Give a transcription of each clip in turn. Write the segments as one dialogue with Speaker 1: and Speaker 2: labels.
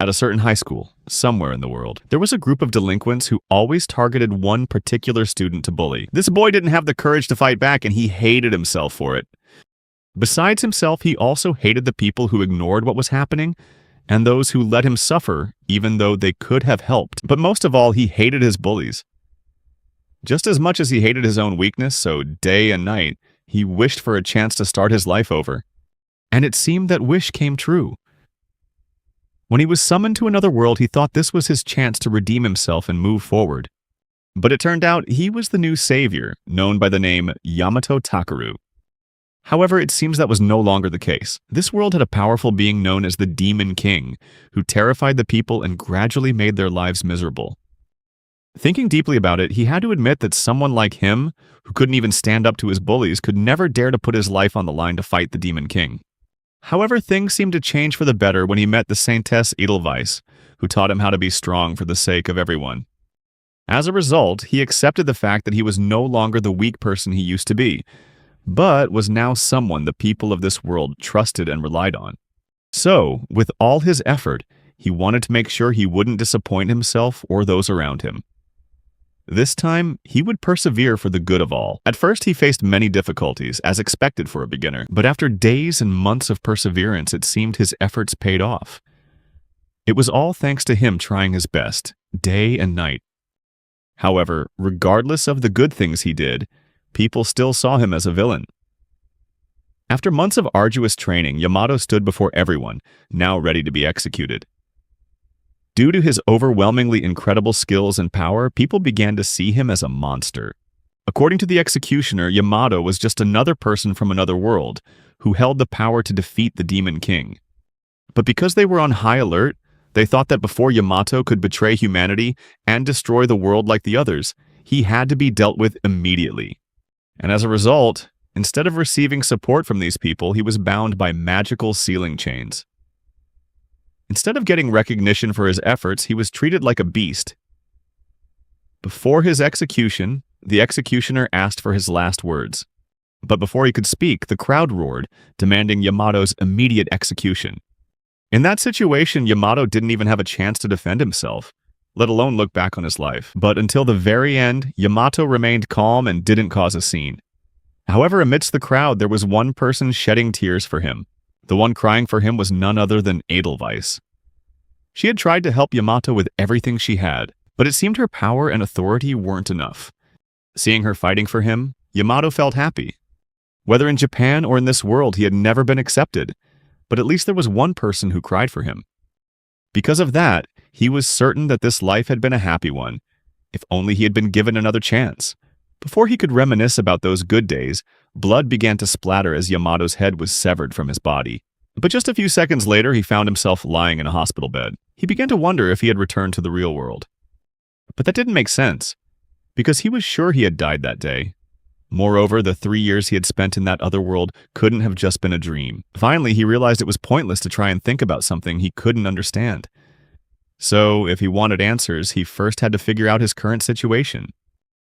Speaker 1: At a certain high school, somewhere in the world, there was a group of delinquents who always targeted one particular student to bully. This boy didn't have the courage to fight back, and he hated himself for it. Besides himself, he also hated the people who ignored what was happening and those who let him suffer even though they could have helped. But most of all, he hated his bullies. Just as much as he hated his own weakness, so day and night, he wished for a chance to start his life over. And it seemed that wish came true. When he was summoned to another world, he thought this was his chance to redeem himself and move forward. But it turned out he was the new savior, known by the name Yamato Takeru. However, it seems that was no longer the case. This world had a powerful being known as the Demon King, who terrified the people and gradually made their lives miserable. Thinking deeply about it, he had to admit that someone like him, who couldn't even stand up to his bullies, could never dare to put his life on the line to fight the Demon King. However, things seemed to change for the better when he met the Saintess Edelweiss, who taught him how to be strong for the sake of everyone. As a result, he accepted the fact that he was no longer the weak person he used to be, but was now someone the people of this world trusted and relied on. So, with all his effort, he wanted to make sure he wouldn't disappoint himself or those around him. This time, he would persevere for the good of all. At first, he faced many difficulties, as expected for a beginner, but after days and months of perseverance, it seemed his efforts paid off. It was all thanks to him trying his best, day and night. However, regardless of the good things he did, people still saw him as a villain. After months of arduous training, Yamato stood before everyone, now ready to be executed. Due to his overwhelmingly incredible skills and power, people began to see him as a monster. According to the executioner, Yamato was just another person from another world who held the power to defeat the Demon King. But because they were on high alert, they thought that before Yamato could betray humanity and destroy the world like the others, he had to be dealt with immediately. And as a result, instead of receiving support from these people, he was bound by magical sealing chains. Instead of getting recognition for his efforts, he was treated like a beast. Before his execution, the executioner asked for his last words. But before he could speak, the crowd roared, demanding Yamato's immediate execution. In that situation, Yamato didn't even have a chance to defend himself, let alone look back on his life. But until the very end, Yamato remained calm and didn't cause a scene. However, amidst the crowd, there was one person shedding tears for him. The one crying for him was none other than Edelweiss. She had tried to help Yamato with everything she had, but it seemed her power and authority weren't enough. Seeing her fighting for him, Yamato felt happy. Whether in Japan or in this world, he had never been accepted, but at least there was one person who cried for him. Because of that, he was certain that this life had been a happy one, if only he had been given another chance. Before he could reminisce about those good days, blood began to splatter as Yamato's head was severed from his body. But just a few seconds later, he found himself lying in a hospital bed. He began to wonder if he had returned to the real world. But that didn't make sense, because he was sure he had died that day. Moreover, the 3 years he had spent in that other world couldn't have just been a dream. Finally, he realized it was pointless to try and think about something he couldn't understand. So, if he wanted answers, he first had to figure out his current situation.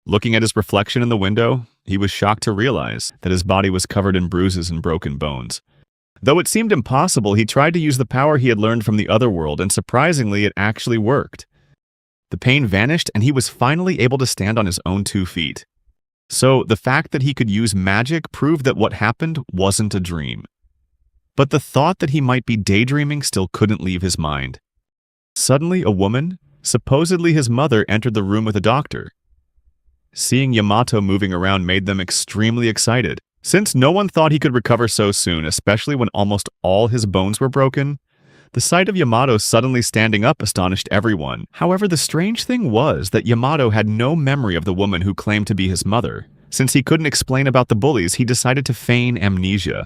Speaker 1: Looking at his reflection in the window, he was shocked to realize that his body was covered in bruises and broken bones. Though it seemed impossible, he tried to use the power he had learned from the other world, and surprisingly, it actually worked. The pain vanished, and he was finally able to stand on his own 2 feet. So, the fact that he could use magic proved that what happened wasn't a dream. But the thought that he might be daydreaming still couldn't leave his mind. Suddenly, a woman, supposedly his mother, entered the room with a doctor. Seeing Yamato moving around made them extremely excited. Since no one thought he could recover so soon, especially when almost all his bones were broken, the sight of Yamato suddenly standing up astonished everyone. However, the strange thing was that Yamato had no memory of the woman who claimed to be his mother. Since he couldn't explain about the bullies, he decided to feign amnesia.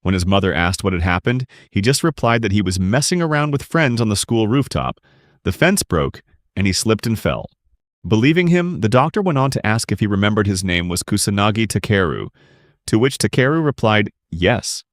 Speaker 1: When his mother asked what had happened, he just replied that he was messing around with friends on the school rooftop. The fence broke, and he slipped and fell. Believing him, the doctor went on to ask if he remembered his name was Kusanagi Takeru, to which Takeru replied, yes.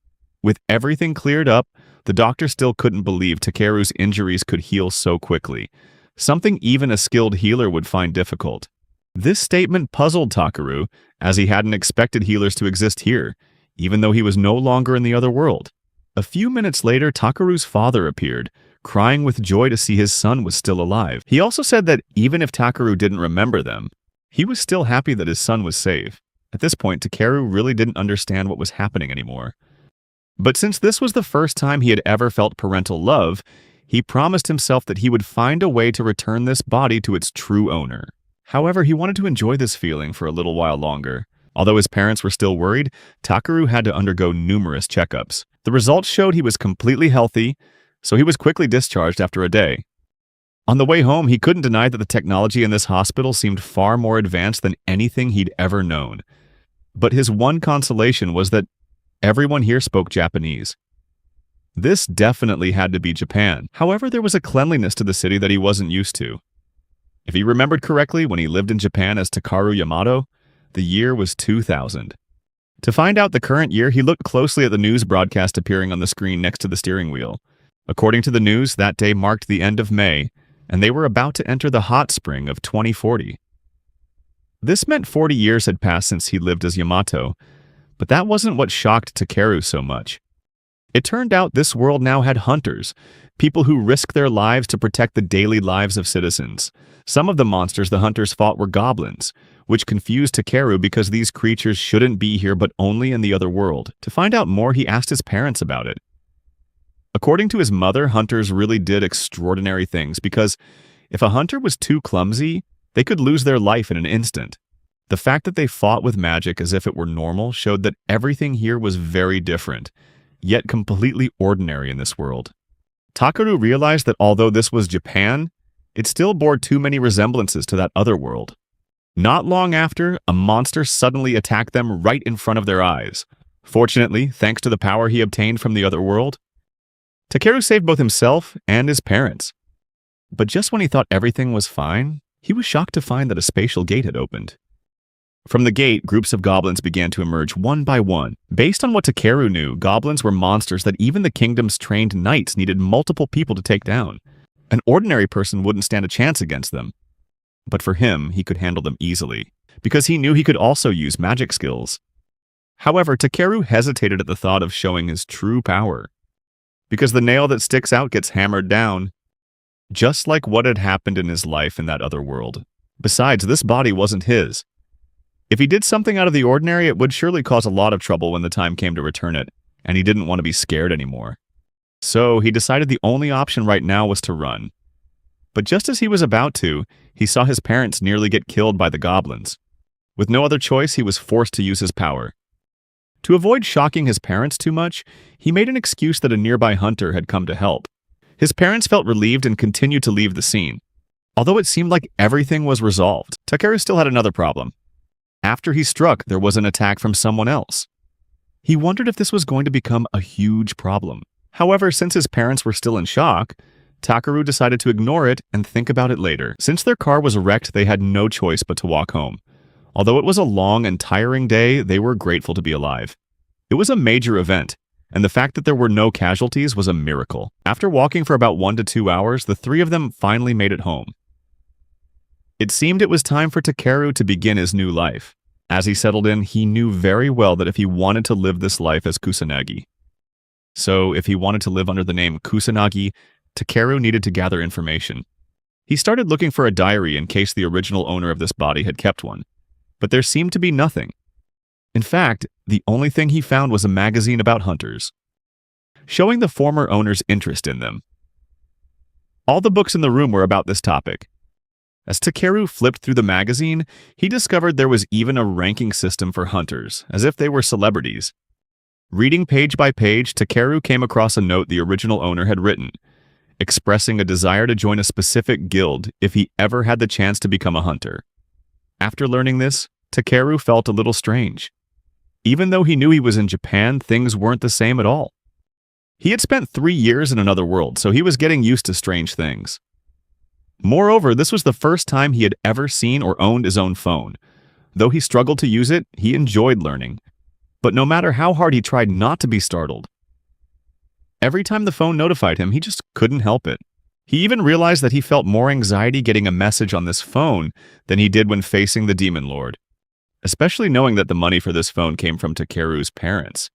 Speaker 1: With everything cleared up, the doctor still couldn't believe Takeru's injuries could heal so quickly, something even a skilled healer would find difficult. This statement puzzled Takeru, as he hadn't expected healers to exist here, even though he was no longer in the other world. A few minutes later, Takeru's father appeared, crying with joy to see his son was still alive. He also said that even if Takeru didn't remember them, he was still happy that his son was safe. At this point, Takeru really didn't understand what was happening anymore. But since this was the first time he had ever felt parental love, he promised himself that he would find a way to return this body to its true owner. However, he wanted to enjoy this feeling for a little while longer. Although his parents were still worried, Takeru had to undergo numerous checkups. The results showed he was completely healthy, so he was quickly discharged after a day. On the way home, he couldn't deny that the technology in this hospital seemed far more advanced than anything he'd ever known. But his one consolation was that everyone here spoke Japanese. This definitely had to be Japan. However, there was a cleanliness to the city that he wasn't used to. If he remembered correctly, when he lived in Japan as Takaru Yamato, the year was 2000. To find out the current year, he looked closely at the news broadcast appearing on the screen next to the steering wheel. According to the news, that day marked the end of May, and they were about to enter the hot spring of 2040. This meant 40 years had passed since he lived as Yamato, but that wasn't what shocked Takeru so much. It turned out this world now had hunters, people who risked their lives to protect the daily lives of citizens. Some of the monsters the hunters fought were goblins, which confused Takeru because these creatures shouldn't be here but only in the other world. To find out more, he asked his parents about it. According to his mother, hunters really did extraordinary things because if a hunter was too clumsy, they could lose their life in an instant. The fact that they fought with magic as if it were normal showed that everything here was very different, yet completely ordinary in this world. Takeru realized that although this was Japan, it still bore too many resemblances to that other world. Not long after, a monster suddenly attacked them right in front of their eyes. Fortunately, thanks to the power he obtained from the other world, Takeru saved both himself and his parents. But just when he thought everything was fine, he was shocked to find that a spatial gate had opened. From the gate, groups of goblins began to emerge one by one. Based on what Takeru knew, goblins were monsters that even the kingdom's trained knights needed multiple people to take down. An ordinary person wouldn't stand a chance against them. But for him, he could handle them easily, because he knew he could also use magic skills. However, Takeru hesitated at the thought of showing his true power, because the nail that sticks out gets hammered down, just like what had happened in his life in that other world. Besides, this body wasn't his. If he did something out of the ordinary, it would surely cause a lot of trouble when the time came to return it, and he didn't want to be scared anymore. So he decided the only option right now was to run. But just as he was about to, he saw his parents nearly get killed by the goblins. With no other choice, he was forced to use his power. To avoid shocking his parents too much, he made an excuse that a nearby hunter had come to help. His parents felt relieved and continued to leave the scene. Although it seemed like everything was resolved, Takeru still had another problem. After he struck, there was an attack from someone else. He wondered if this was going to become a huge problem. However, since his parents were still in shock, Takeru decided to ignore it and think about it later. Since their car was wrecked, they had no choice but to walk home. Although it was a long and tiring day, they were grateful to be alive. It was a major event, and the fact that there were no casualties was a miracle. After walking for about 1 to 2 hours, the three of them finally made it home. It seemed it was time for Takeru to begin his new life. As he settled in, he knew very well that if he wanted to live this life as Kusanagi. So, if he wanted to live under the name Kusanagi, Takeru needed to gather information. He started looking for a diary in case the original owner of this body had kept one. But there seemed to be nothing. In fact, the only thing he found was a magazine about hunters, showing the former owner's interest in them. All the books in the room were about this topic. As Takeru flipped through the magazine, he discovered there was even a ranking system for hunters, as if they were celebrities. Reading page by page, Takeru came across a note the original owner had written, expressing a desire to join a specific guild if he ever had the chance to become a hunter. After learning this, Takeru felt a little strange. Even though he knew he was in Japan, things weren't the same at all. He had spent 3 years in another world, so he was getting used to strange things. Moreover, this was the first time he had ever seen or owned his own phone. Though he struggled to use it, he enjoyed learning. But no matter how hard he tried not to be startled, every time the phone notified him, he just couldn't help it. He even realized that he felt more anxiety getting a message on this phone than he did when facing the Demon Lord, especially knowing that the money for this phone came from Takeru's parents.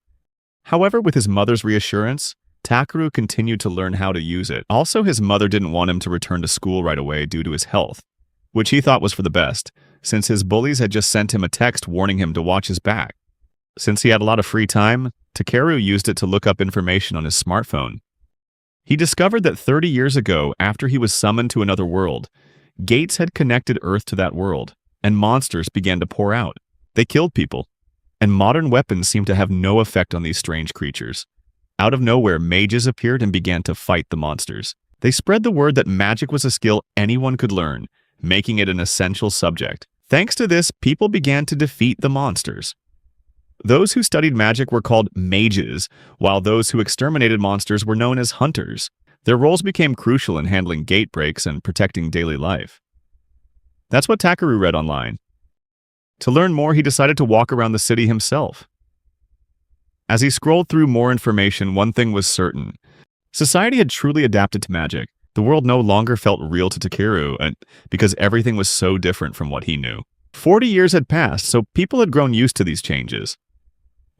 Speaker 1: However, with his mother's reassurance, Takaru continued to learn how to use it. Also, his mother didn't want him to return to school right away due to his health, which he thought was for the best, since his bullies had just sent him a text warning him to watch his back. Since he had a lot of free time, Takaru used it to look up information on his smartphone. He discovered that 30 years ago, after he was summoned to another world, gates had connected Earth to that world, and monsters began to pour out. They killed people, and modern weapons seemed to have no effect on these strange creatures. Out of nowhere, mages appeared and began to fight the monsters. They spread the word that magic was a skill anyone could learn, making it an essential subject. Thanks to this, people began to defeat the monsters. Those who studied magic were called mages, while those who exterminated monsters were known as hunters. Their roles became crucial in handling gate breaks and protecting daily life. That's what Takaru read online. To learn more, he decided to walk around the city himself. As he scrolled through more information, one thing was certain. Society had truly adapted to magic. The world no longer felt real to Takaru, because everything was so different from what he knew. 40 years had passed, so people had grown used to these changes.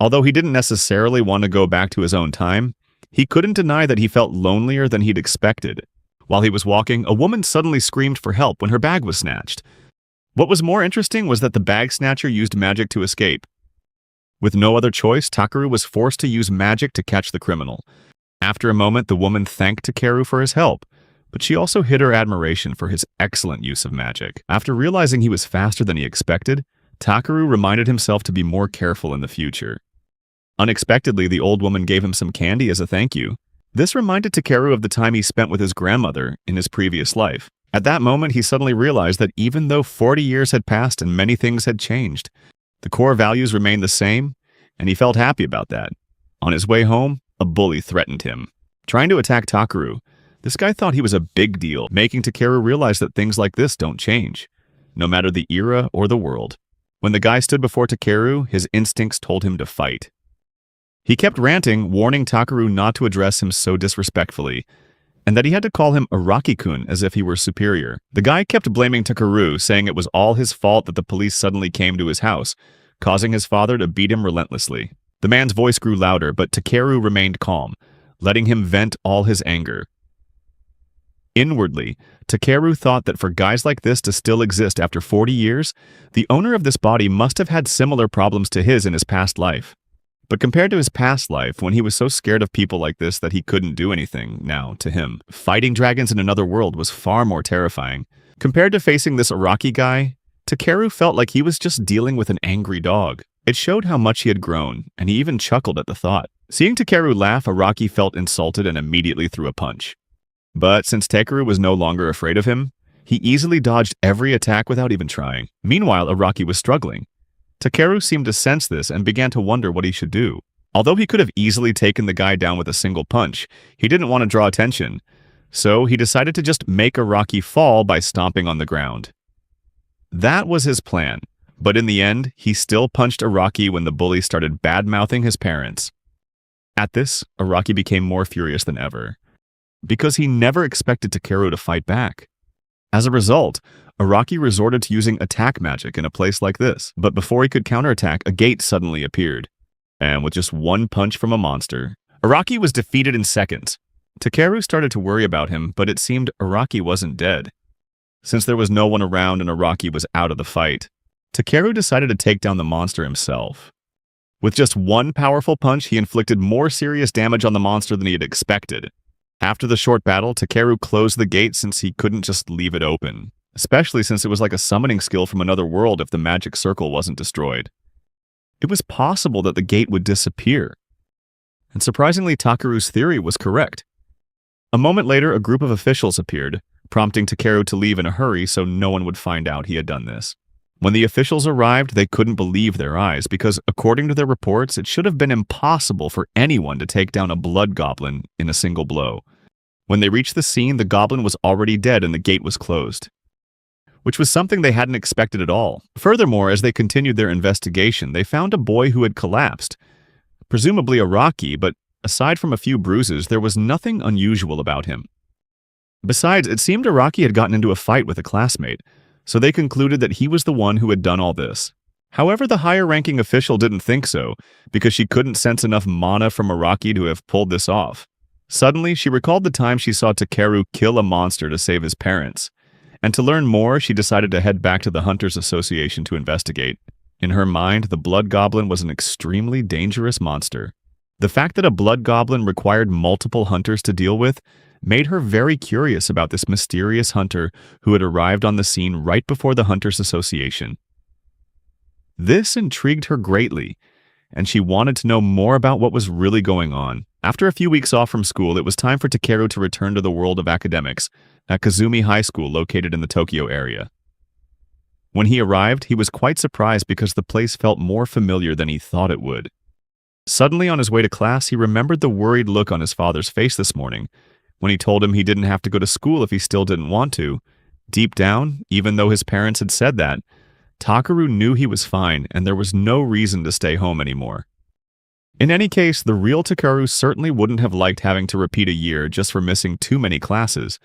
Speaker 1: Although he didn't necessarily want to go back to his own time, he couldn't deny that he felt lonelier than he'd expected. While he was walking, a woman suddenly screamed for help when her bag was snatched. What was more interesting was that the bag snatcher used magic to escape. With no other choice, Takaru was forced to use magic to catch the criminal. After a moment, the woman thanked Takaru for his help, but she also hid her admiration for his excellent use of magic. After realizing he was faster than he expected, Takaru reminded himself to be more careful in the future. Unexpectedly, the old woman gave him some candy as a thank you. This reminded Takaru of the time he spent with his grandmother in his previous life. At that moment, he suddenly realized that even though 40 years had passed and many things had changed, the core values remained the same, and he felt happy about that. On his way home, a bully threatened him, trying to attack Takaru. This guy thought he was a big deal, making Takaru realize that things like this don't change, no matter the era or the world. When the guy stood before Takaru, his instincts told him to fight. He kept ranting, warning Takaru not to address him so disrespectfully, and that he had to call him Araki-kun as if he were superior. The guy kept blaming Takaru, saying it was all his fault that the police suddenly came to his house, causing his father to beat him relentlessly. The man's voice grew louder, but Takaru remained calm, letting him vent all his anger. Inwardly, Takaru thought that for guys like this to still exist after 40 years, the owner of this body must have had similar problems to his in his past life. But compared to his past life, when he was so scared of people like this that he couldn't do anything, now, to him, fighting dragons in another world was far more terrifying. Compared to facing this Araki guy, Takaru felt like he was just dealing with an angry dog. It showed how much he had grown, and he even chuckled at the thought. Seeing Takaru laugh, Araki felt insulted and immediately threw a punch. But since Takaru was no longer afraid of him, he easily dodged every attack without even trying. Meanwhile, Araki was struggling. Takaru seemed to sense this and began to wonder what he should do. Although he could have easily taken the guy down with a single punch, he didn't want to draw attention, so he decided to just make Araki fall by stomping on the ground. That was his plan, but in the end, he still punched Araki when the bully started bad-mouthing his parents. At this, Araki became more furious than ever, because he never expected Takaru to fight back. As a result, Araki resorted to using attack magic in a place like this, but before he could counterattack, a gate suddenly appeared. And with just one punch from a monster, Araki was defeated in seconds. Takaru started to worry about him, but it seemed Araki wasn't dead. Since there was no one around and Araki was out of the fight, Takaru decided to take down the monster himself. With just one powerful punch, he inflicted more serious damage on the monster than he had expected. After the short battle, Takaru closed the gate since he couldn't just leave it open, especially since it was like a summoning skill from another world if the magic circle wasn't destroyed. It was possible that the gate would disappear. And surprisingly, Takaru's theory was correct. A moment later, a group of officials appeared, prompting Takaru to leave in a hurry so no one would find out he had done this. When the officials arrived, they couldn't believe their eyes because, according to their reports, it should have been impossible for anyone to take down a blood goblin in a single blow. When they reached the scene, the goblin was already dead and the gate was closed, which was something they hadn't expected at all. Furthermore, as they continued their investigation, they found a boy who had collapsed, presumably Araki, but aside from a few bruises, there was nothing unusual about him. Besides, it seemed Araki had gotten into a fight with a classmate, so they concluded that he was the one who had done all this. However, the higher-ranking official didn't think so, because she couldn't sense enough mana from Araki to have pulled this off. Suddenly, she recalled the time she saw Takeru kill a monster to save his parents. And to learn more, she decided to head back to the Hunters Association to investigate. In her mind, the blood goblin was an extremely dangerous monster. The fact that a blood goblin required multiple hunters to deal with made her very curious about this mysterious hunter who had arrived on the scene right before the Hunters Association. This intrigued her greatly, and she wanted to know more about what was really going on. After a few weeks off from school, it was time for Takeru to return to the world of academics at Kazumi High School located in the Tokyo area. When he arrived, he was quite surprised because the place felt more familiar than he thought it would. Suddenly, on his way to class, he remembered the worried look on his father's face this morning when he told him he didn't have to go to school if he still didn't want to. Deep down, even though his parents had said that, Takeru knew he was fine and there was no reason to stay home anymore. In any case, the real Takeru certainly wouldn't have liked having to repeat a year just for missing too many classes,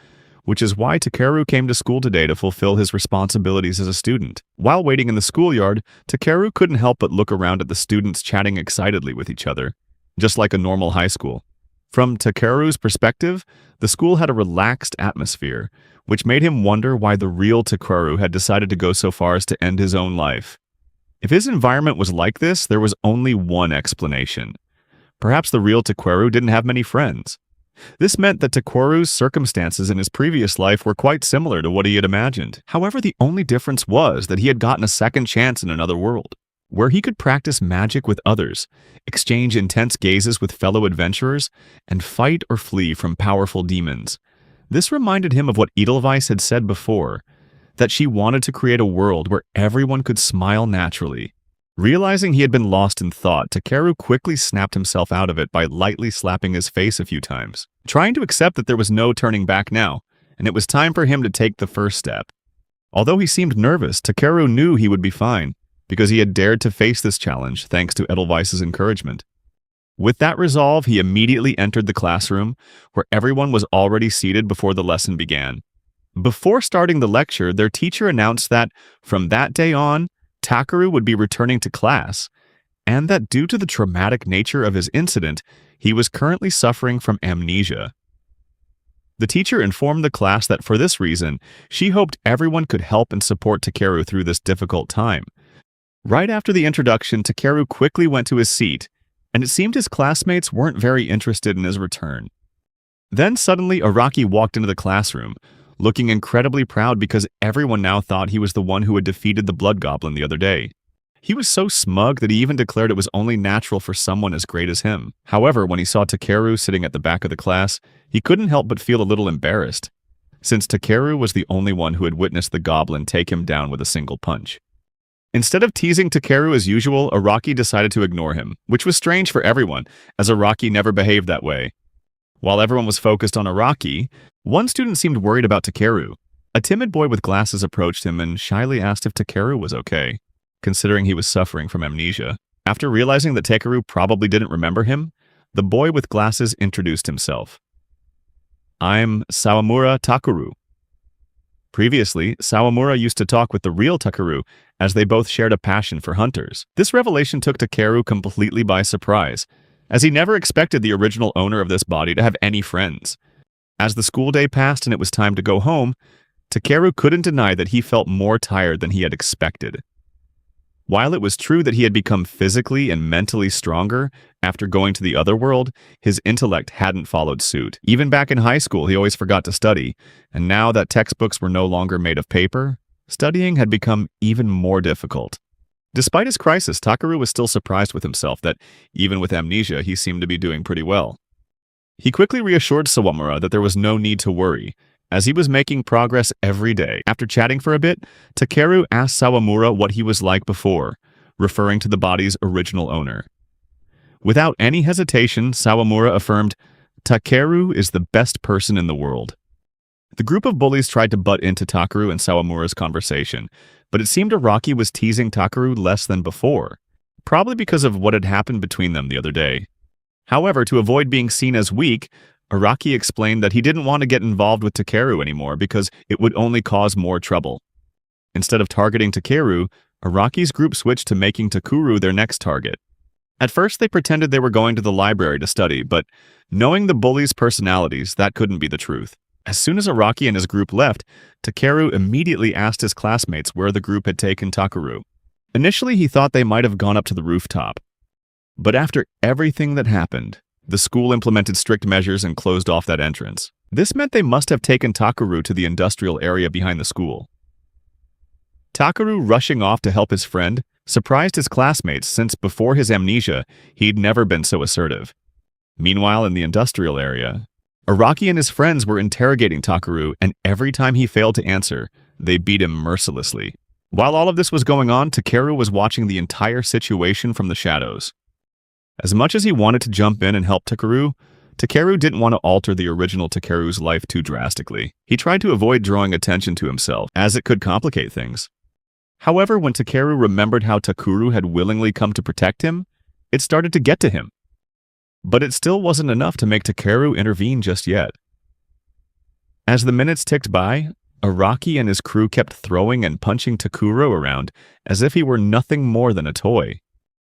Speaker 1: which is why Takeru came to school today to fulfill his responsibilities as a student. While waiting in the schoolyard, Takeru couldn't help but look around at the students chatting excitedly with each other, just like a normal high school. From Takeru's perspective, the school had a relaxed atmosphere, which made him wonder why the real Takeru had decided to go so far as to end his own life. If his environment was like this, there was only one explanation. Perhaps the real Takeru didn't have many friends. This meant that Takeru's circumstances in his previous life were quite similar to what he had imagined. However, the only difference was that he had gotten a second chance in another world, where he could practice magic with others, exchange intense gazes with fellow adventurers, and fight or flee from powerful demons. This reminded him of what Edelweiss had said before, that she wanted to create a world where everyone could smile naturally. Realizing he had been lost in thought, Takeru quickly snapped himself out of it by lightly slapping his face a few times, trying to accept that there was no turning back now, and it was time for him to take the first step. Although he seemed nervous, Takeru knew he would be fine, because he had dared to face this challenge thanks to Edelweiss's encouragement. With that resolve, he immediately entered the classroom, where everyone was already seated before the lesson began. Before starting the lecture, their teacher announced that, from that day on, Takeru would be returning to class, and that due to the traumatic nature of his incident, he was currently suffering from amnesia. The teacher informed the class that for this reason, she hoped everyone could help and support Takeru through this difficult time. Right after the introduction, Takeru quickly went to his seat, and it seemed his classmates weren't very interested in his return. Then suddenly, Araki walked into the classroom, looking incredibly proud because everyone now thought he was the one who had defeated the blood goblin the other day. He was so smug that he even declared it was only natural for someone as great as him. However, when he saw Takeru sitting at the back of the class, he couldn't help but feel a little embarrassed, since Takeru was the only one who had witnessed the goblin take him down with a single punch. Instead of teasing Takeru as usual, Araki decided to ignore him, which was strange for everyone, as Araki never behaved that way. While everyone was focused on Araki, one student seemed worried about Takeru. A timid boy with glasses approached him and shyly asked if Takeru was okay, considering he was suffering from amnesia. After realizing that Takeru probably didn't remember him, the boy with glasses introduced himself. "I'm Sawamura Takeru." Previously, Sawamura used to talk with the real Takeru, as they both shared a passion for hunters. This revelation took Takeru completely by surprise, as he never expected the original owner of this body to have any friends. As the school day passed and it was time to go home, Takeru couldn't deny that he felt more tired than he had expected. While it was true that he had become physically and mentally stronger after going to the other world, his intellect hadn't followed suit. Even back in high school, he always forgot to study, and now that textbooks were no longer made of paper, studying had become even more difficult. Despite his crisis, Takeru was still surprised with himself that, even with amnesia, he seemed to be doing pretty well. He quickly reassured Sawamura that there was no need to worry, as he was making progress every day. After chatting for a bit, Takeru asked Sawamura what he was like before, referring to the body's original owner. Without any hesitation, Sawamura affirmed, "Takeru is the best person in the world." The group of bullies tried to butt into Takeru and Sawamura's conversation, but it seemed Araki was teasing Takeru less than before, probably because of what had happened between them the other day. However, to avoid being seen as weak, Araki explained that he didn't want to get involved with Takeru anymore because it would only cause more trouble. Instead of targeting Takeru, Araki's group switched to making Takuru their next target. At first, they pretended they were going to the library to study, but knowing the bullies' personalities, that couldn't be the truth. As soon as Araki and his group left, Takeru immediately asked his classmates where the group had taken Takeru. Initially, he thought they might have gone up to the rooftop. But after everything that happened, the school implemented strict measures and closed off that entrance. This meant they must have taken Takeru to the industrial area behind the school. Takeru, rushing off to help his friend, surprised his classmates since before his amnesia, he'd never been so assertive. Meanwhile, in the industrial area, Araki and his friends were interrogating Takeru, and every time he failed to answer, they beat him mercilessly. While all of this was going on, Takeru was watching the entire situation from the shadows. As much as he wanted to jump in and help Takeru didn't want to alter the original Takeru's life too drastically. He tried to avoid drawing attention to himself, as it could complicate things. However, when Takeru remembered how Takeru had willingly come to protect him, it started to get to him. But it still wasn't enough to make Takeru intervene just yet. As the minutes ticked by, Araki and his crew kept throwing and punching Takeru around as if he were nothing more than a toy,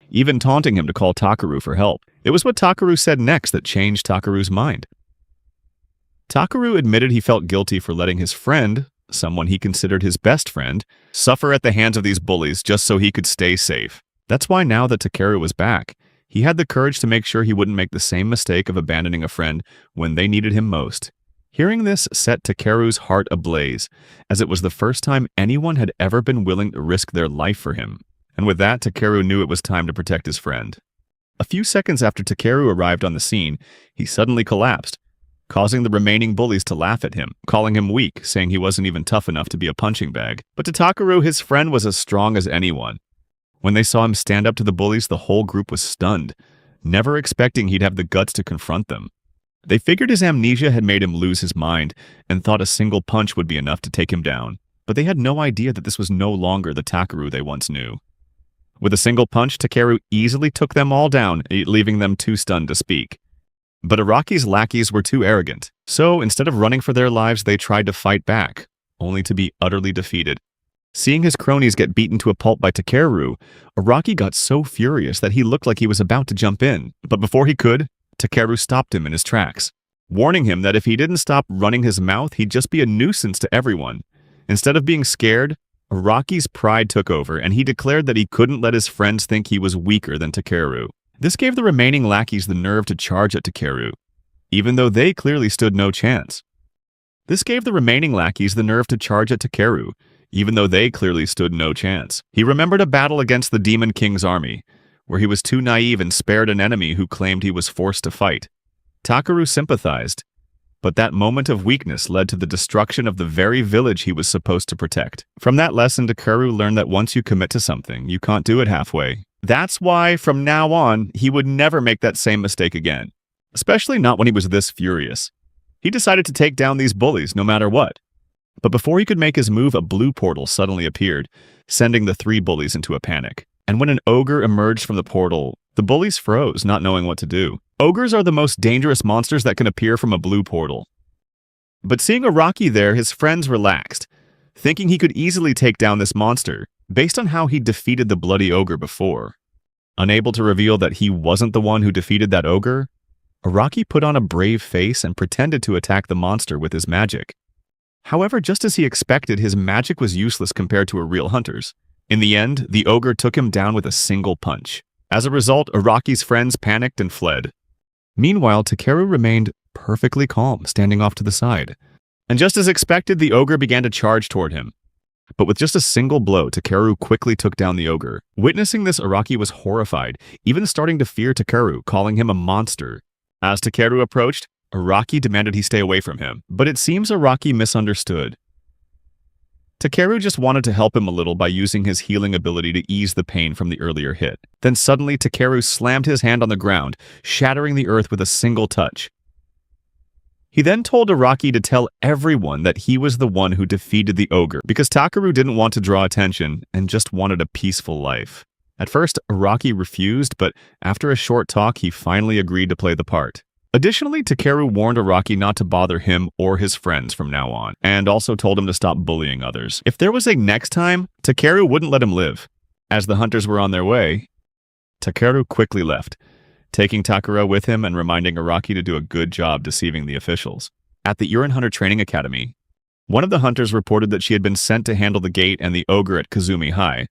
Speaker 1: even taunting him to call Takeru for help. It was what Takeru said next that changed Takeru's mind. Takeru admitted he felt guilty for letting his friend, someone he considered his best friend, suffer at the hands of these bullies just so he could stay safe. That's why now that Takeru was back, he had the courage to make sure he wouldn't make the same mistake of abandoning a friend when they needed him most. Hearing this set Takeru's heart ablaze, as it was the first time anyone had ever been willing to risk their life for him. And with that, Takeru knew it was time to protect his friend. A few seconds after Takeru arrived on the scene, he suddenly collapsed, causing the remaining bullies to laugh at him, calling him weak, saying he wasn't even tough enough to be a punching bag. But to Takeru, his friend was as strong as anyone. When they saw him stand up to the bullies, the whole group was stunned, never expecting he'd have the guts to confront them. They figured his amnesia had made him lose his mind and thought a single punch would be enough to take him down. But they had no idea that this was no longer the Takeru they once knew. With a single punch, Takeru easily took them all down, leaving them too stunned to speak. But Araki's lackeys were too arrogant, so instead of running for their lives, they tried to fight back, only to be utterly defeated. Seeing his cronies get beaten to a pulp by Takeru, Araki got so furious that he looked like he was about to jump in. But before he could, Takeru stopped him in his tracks, warning him that if he didn't stop running his mouth, he'd just be a nuisance to everyone. Instead of being scared, Araki's pride took over, and he declared that he couldn't let his friends think he was weaker than Takeru. This gave the remaining lackeys the nerve to charge at Takeru, even though they clearly stood no chance. He remembered a battle against the Demon King's army, where he was too naive and spared an enemy who claimed he was forced to fight. Takeru sympathized, but that moment of weakness led to the destruction of the very village he was supposed to protect. From that lesson, Takeru learned that once you commit to something, you can't do it halfway. That's why, from now on, he would never make that same mistake again, especially not when he was this furious. He decided to take down these bullies no matter what. But before he could make his move, a blue portal suddenly appeared, sending the three bullies into a panic. And when an ogre emerged from the portal, the bullies froze, not knowing what to do. Ogres are the most dangerous monsters that can appear from a blue portal. But seeing Araki there, his friends relaxed, thinking he could easily take down this monster, based on how he defeated the bloody ogre before. Unable to reveal that he wasn't the one who defeated that ogre, Araki put on a brave face and pretended to attack the monster with his magic. However, just as he expected, his magic was useless compared to a real hunter's. In the end, the ogre took him down with a single punch. As a result, Araki's friends panicked and fled. Meanwhile, Takeru remained perfectly calm, standing off to the side. And just as expected, the ogre began to charge toward him. But with just a single blow, Takeru quickly took down the ogre. Witnessing this, Araki was horrified, even starting to fear Takeru, calling him a monster. As Takeru approached, Araki demanded he stay away from him, but it seems Araki misunderstood. Takeru just wanted to help him a little by using his healing ability to ease the pain from the earlier hit. Then suddenly, Takeru slammed his hand on the ground, shattering the earth with a single touch. He then told Araki to tell everyone that he was the one who defeated the ogre, because Takeru didn't want to draw attention and just wanted a peaceful life. At first, Araki refused, but after a short talk, he finally agreed to play the part. Additionally, Takeru warned Araki not to bother him or his friends from now on, and also told him to stop bullying others. If there was a next time, Takeru wouldn't let him live. As the hunters were on their way, Takeru quickly left, taking Takura with him and reminding Araki to do a good job deceiving the officials. At the Urine Hunter Training Academy, one of the hunters reported that she had been sent to handle the gate and the ogre at Kazumi High,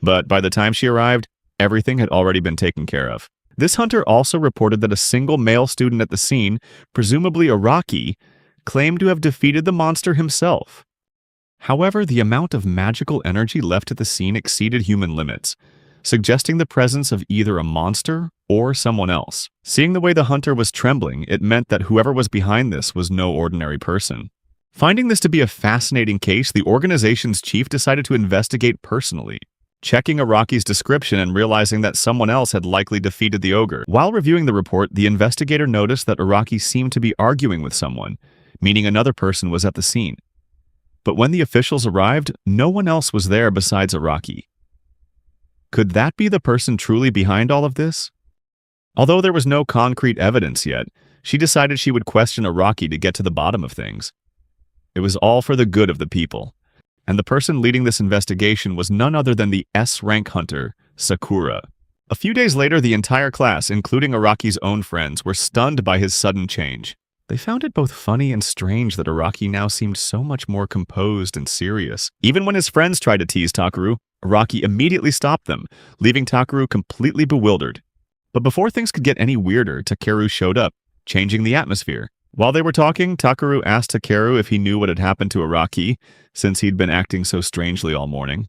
Speaker 1: but by the time she arrived, everything had already been taken care of. This hunter also reported that a single male student at the scene, presumably Araki, claimed to have defeated the monster himself. However, the amount of magical energy left at the scene exceeded human limits, suggesting the presence of either a monster or someone else. Seeing the way the hunter was trembling, it meant that whoever was behind this was no ordinary person. Finding this to be a fascinating case, the organization's chief decided to investigate personally, checking Araki's description and realizing that someone else had likely defeated the ogre. While reviewing the report, the investigator noticed that Araki seemed to be arguing with someone, meaning another person was at the scene. But when the officials arrived, no one else was there besides Araki. Could that be the person truly behind all of this? Although there was no concrete evidence yet, she decided she would question Araki to get to the bottom of things. It was all for the good of the people, and the person leading this investigation was none other than the S-rank hunter, Sakura. A few days later, the entire class, including Araki's own friends, were stunned by his sudden change. They found it both funny and strange that Araki now seemed so much more composed and serious. Even when his friends tried to tease Takeru, Araki immediately stopped them, leaving Takeru completely bewildered. But before things could get any weirder, Takeru showed up, changing the atmosphere. While they were talking, Takeru asked Takeru if he knew what had happened to Araki, since he'd been acting so strangely all morning.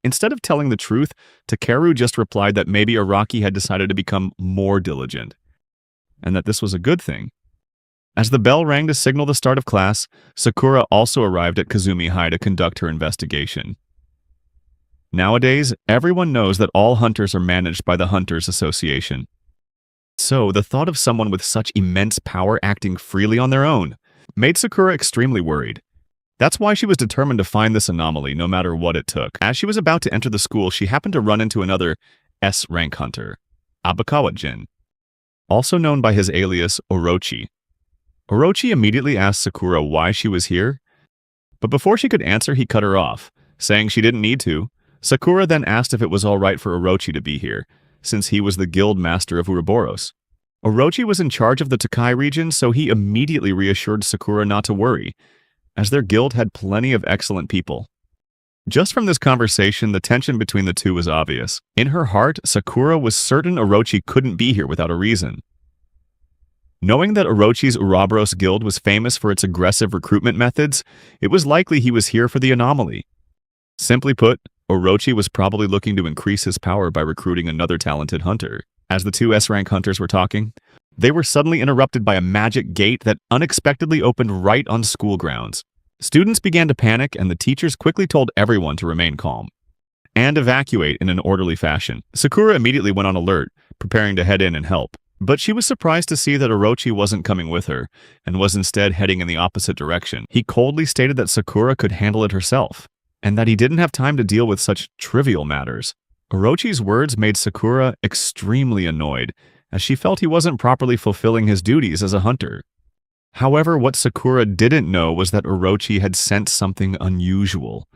Speaker 1: Instead of telling the truth, Takeru just replied that maybe Araki had decided to become more diligent, and that this was a good thing. As the bell rang to signal the start of class, Sakura also arrived at Kazumi High to conduct her investigation. Nowadays, everyone knows that all hunters are managed by the Hunters Association. So, the thought of someone with such immense power acting freely on their own made Sakura extremely worried. That's why she was determined to find this anomaly, no matter what it took. As she was about to enter the school, she happened to run into another S-rank hunter, Abakawa-jin, also known by his alias Orochi. Orochi immediately asked Sakura why she was here, but before she could answer, he cut her off, saying she didn't need to. Sakura then asked if it was all right for Orochi to be here, since he was the guild master of Ouroboros. Orochi was in charge of the Tokai region, so he immediately reassured Sakura not to worry, as their guild had plenty of excellent people. Just from this conversation, the tension between the two was obvious. In her heart, Sakura was certain Orochi couldn't be here without a reason. Knowing that Orochi's Ouroboros guild was famous for its aggressive recruitment methods, it was likely he was here for the anomaly. Simply put, Orochi was probably looking to increase his power by recruiting another talented hunter. As the two S-rank hunters were talking, they were suddenly interrupted by a magic gate that unexpectedly opened right on school grounds. Students began to panic, and the teachers quickly told everyone to remain calm and evacuate in an orderly fashion. Sakura immediately went on alert, preparing to head in and help. But she was surprised to see that Orochi wasn't coming with her, and was instead heading in the opposite direction. He coldly stated that Sakura could handle it herself, and that he didn't have time to deal with such trivial matters. Orochi's words made Sakura extremely annoyed, as she felt he wasn't properly fulfilling his duties as a hunter. However, what Sakura didn't know was that Orochi had sensed something unusual.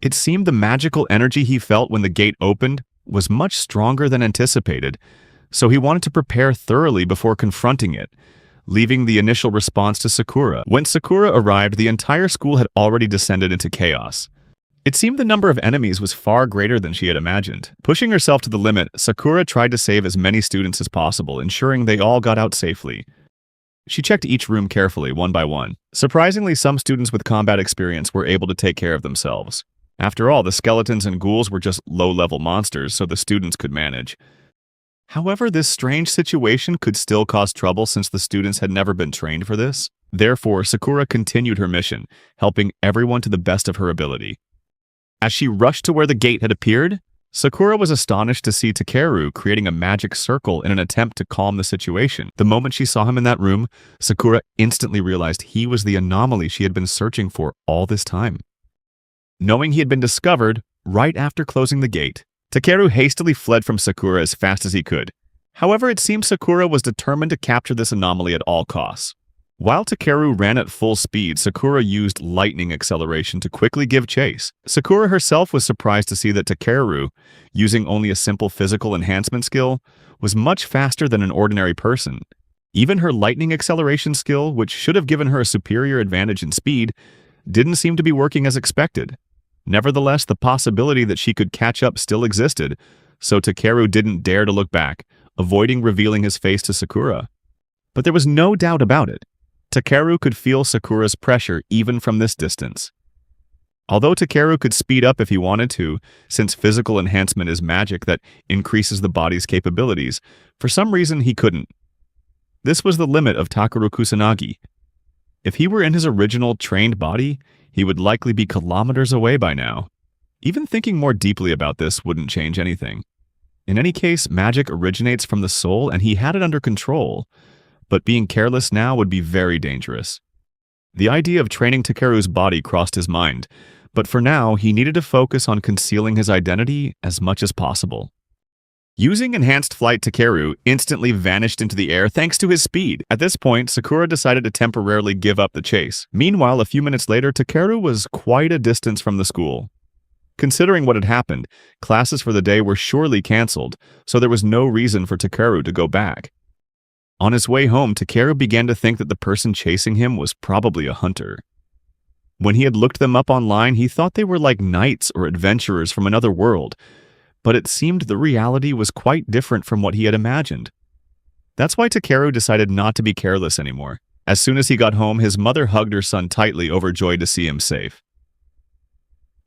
Speaker 1: It seemed the magical energy he felt when the gate opened was much stronger than anticipated, so he wanted to prepare thoroughly before confronting it, leaving the initial response to Sakura. When Sakura arrived, the entire school had already descended into chaos. It seemed the number of enemies was far greater than she had imagined. Pushing herself to the limit, Sakura tried to save as many students as possible, ensuring they all got out safely. She checked each room carefully, one by one. Surprisingly, some students with combat experience were able to take care of themselves. After all, the skeletons and ghouls were just low-level monsters, so the students could manage. However, this strange situation could still cause trouble since the students had never been trained for this. Therefore, Sakura continued her mission, helping everyone to the best of her ability. As she rushed to where the gate had appeared, Sakura was astonished to see Takeru creating a magic circle in an attempt to calm the situation. The moment she saw him in that room, Sakura instantly realized he was the anomaly she had been searching for all this time. Knowing he had been discovered right after closing the gate, Takeru hastily fled from Sakura as fast as he could. However, it seemed Sakura was determined to capture this anomaly at all costs. While Takeru ran at full speed, Sakura used lightning acceleration to quickly give chase. Sakura herself was surprised to see that Takeru, using only a simple physical enhancement skill, was much faster than an ordinary person. Even her lightning acceleration skill, which should have given her a superior advantage in speed, didn't seem to be working as expected. Nevertheless, the possibility that she could catch up still existed, so Takeru didn't dare to look back, avoiding revealing his face to Sakura. But there was no doubt about it. Takeru could feel Sakura's pressure even from this distance. Although Takeru could speed up if he wanted to, since physical enhancement is magic that increases the body's capabilities, for some reason he couldn't. This was the limit of Takeru Kusanagi. If he were in his original trained body, he would likely be kilometers away by now. Even thinking more deeply about this wouldn't change anything. In any case, magic originates from the soul and he had it under control, but being careless now would be very dangerous. The idea of training Takeru's body crossed his mind, but for now he needed to focus on concealing his identity as much as possible. Using enhanced flight, Takeru instantly vanished into the air thanks to his speed. At this point, Sakura decided to temporarily give up the chase. Meanwhile, a few minutes later, Takeru was quite a distance from the school. Considering what had happened, classes for the day were surely cancelled, so there was no reason for Takeru to go back. On his way home, Takeru began to think that the person chasing him was probably a hunter. When he had looked them up online, he thought they were like knights or adventurers from another world, but it seemed the reality was quite different from what he had imagined. That's why Takeru decided not to be careless anymore. As soon as he got home, his mother hugged her son tightly, overjoyed to see him safe.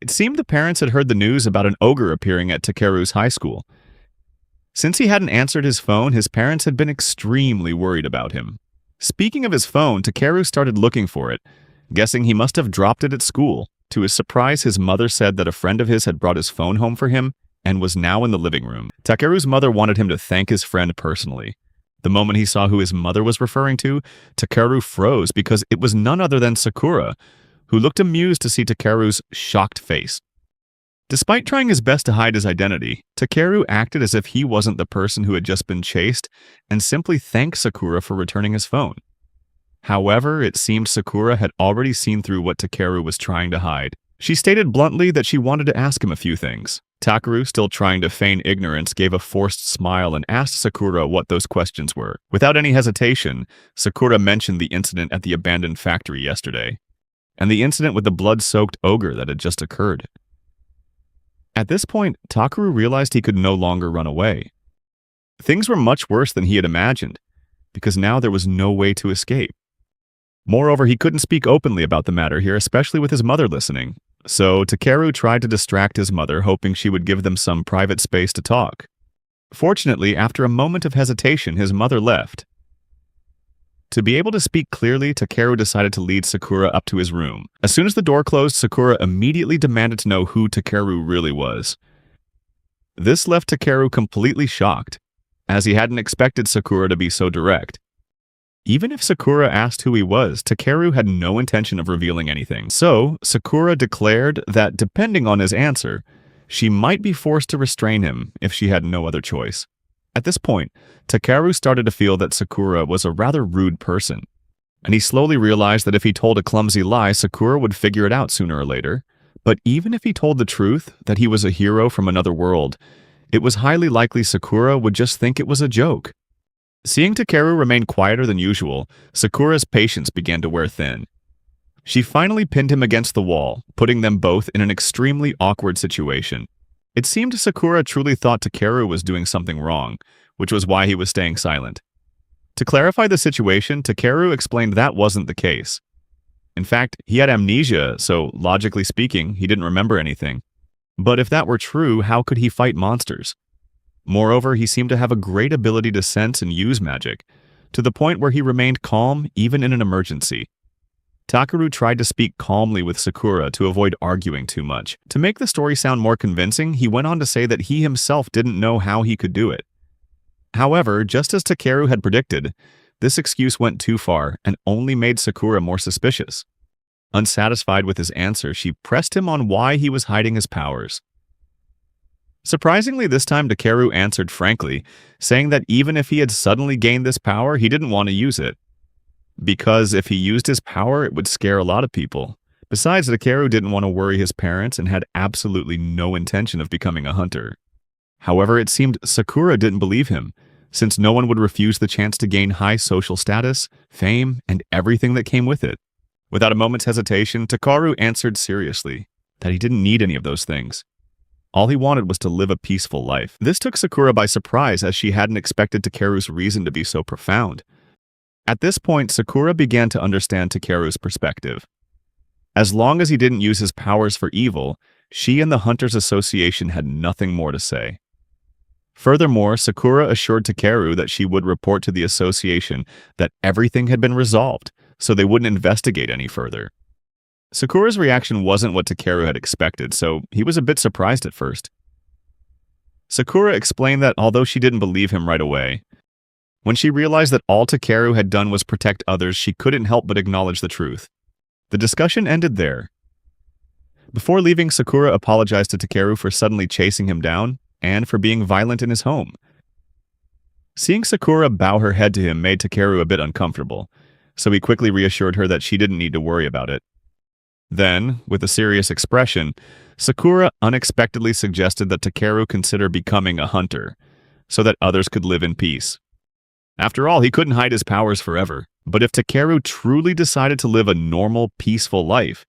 Speaker 1: It seemed the parents had heard the news about an ogre appearing at Takeru's high school. Since he hadn't answered his phone, his parents had been extremely worried about him. Speaking of his phone, Takeru started looking for it, guessing he must have dropped it at school. To his surprise, his mother said that a friend of his had brought his phone home for him and was now in the living room. Takeru's mother wanted him to thank his friend personally. The moment he saw who his mother was referring to, Takeru froze because it was none other than Sakura, who looked amused to see Takeru's shocked face. Despite trying his best to hide his identity, Takeru acted as if he wasn't the person who had just been chased and simply thanked Sakura for returning his phone. However, it seemed Sakura had already seen through what Takeru was trying to hide. She stated bluntly that she wanted to ask him a few things. Takeru, still trying to feign ignorance, gave a forced smile and asked Sakura what those questions were. Without any hesitation, Sakura mentioned the incident at the abandoned factory yesterday, and the incident with the blood-soaked ogre that had just occurred. At this point, Takeru realized he could no longer run away. Things were much worse than he had imagined, because now there was no way to escape. Moreover, he couldn't speak openly about the matter here, especially with his mother listening. So Takeru tried to distract his mother, hoping she would give them some private space to talk. Fortunately, after a moment of hesitation, his mother left. To be able to speak clearly, Takeru decided to lead Sakura up to his room. As soon as the door closed, Sakura immediately demanded to know who Takeru really was. This left Takeru completely shocked, as he hadn't expected Sakura to be so direct. Even if Sakura asked who he was, Takeru had no intention of revealing anything. So, Sakura declared that depending on his answer, she might be forced to restrain him if she had no other choice. At this point, Takeru started to feel that Sakura was a rather rude person, and he slowly realized that if he told a clumsy lie, Sakura would figure it out sooner or later. But even if he told the truth, that he was a hero from another world, it was highly likely Sakura would just think it was a joke. Seeing Takeru remain quieter than usual, Sakura's patience began to wear thin. She finally pinned him against the wall, putting them both in an extremely awkward situation. It seemed Sakura truly thought Takeru was doing something wrong, which was why he was staying silent. To clarify the situation, Takeru explained that wasn't the case. In fact, he had amnesia, so logically speaking, he didn't remember anything. But if that were true, how could he fight monsters? Moreover, he seemed to have a great ability to sense and use magic, to the point where he remained calm even in an emergency. Takeru tried to speak calmly with Sakura to avoid arguing too much. To make the story sound more convincing, he went on to say that he himself didn't know how he could do it. However, just as Takeru had predicted, this excuse went too far and only made Sakura more suspicious. Unsatisfied with his answer, she pressed him on why he was hiding his powers. Surprisingly, this time Takeru answered frankly, saying that even if he had suddenly gained this power, he didn't want to use it. because if he used his power, it would scare a lot of people. Besides, Takeru didn't want to worry his parents and had absolutely no intention of becoming a hunter. However, it seemed Sakura didn't believe him, since no one would refuse the chance to gain high social status, fame, and everything that came with it. Without a moment's hesitation, Takeru answered seriously that he didn't need any of those things. All he wanted was to live a peaceful life. This took Sakura by surprise, as she hadn't expected Takeru's reason to be so profound. At this point, Sakura began to understand Takeru's perspective. As long as he didn't use his powers for evil, she and the Hunters Association had nothing more to say. Furthermore, Sakura assured Takeru that she would report to the association that everything had been resolved, so they wouldn't investigate any further. Sakura's reaction wasn't what Takeru had expected, so he was a bit surprised at first. Sakura explained that although she didn't believe him right away, when she realized that all Takeru had done was protect others, she couldn't help but acknowledge the truth. The discussion ended there. Before leaving, Sakura apologized to Takeru for suddenly chasing him down and for being violent in his home. Seeing Sakura bow her head to him made Takeru a bit uncomfortable, so he quickly reassured her that she didn't need to worry about it. Then, with a serious expression, Sakura unexpectedly suggested that Takeru consider becoming a hunter, so that others could live in peace. After all, he couldn't hide his powers forever, but if Takeru truly decided to live a normal, peaceful life,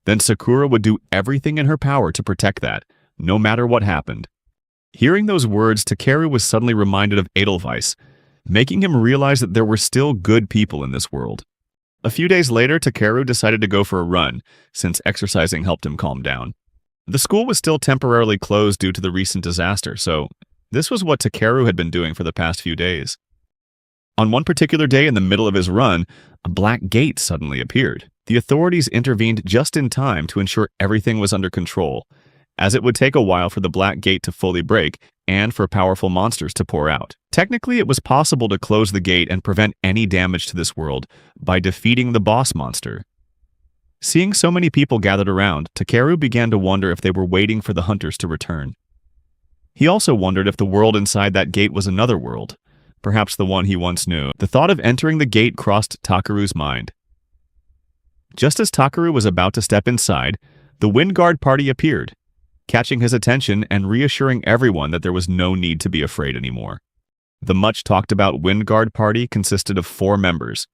Speaker 1: then Sakura would do everything in her power to protect that, no matter what happened. Hearing those words, Takeru was suddenly reminded of Edelweiss, making him realize that there were still good people in this world. A few days later, Takeru decided to go for a run, since exercising helped him calm down. The school was still temporarily closed due to the recent disaster, so this was what Takeru had been doing for the past few days. On one particular day in the middle of his run, a black gate suddenly appeared. The authorities intervened just in time to ensure everything was under control, as it would take a while for the black gate to fully break and for powerful monsters to pour out. Technically, it was possible to close the gate and prevent any damage to this world by defeating the boss monster. Seeing so many people gathered around, Takeru began to wonder if they were waiting for the hunters to return. He also wondered if the world inside that gate was another world, perhaps the one he once knew. The thought of entering the gate crossed Takeru's mind. Just as Takeru was about to step inside, the Wind Guard party appeared, catching his attention and reassuring everyone that there was no need to be afraid anymore. The much-talked-about Wind Guard party consisted of 4 members: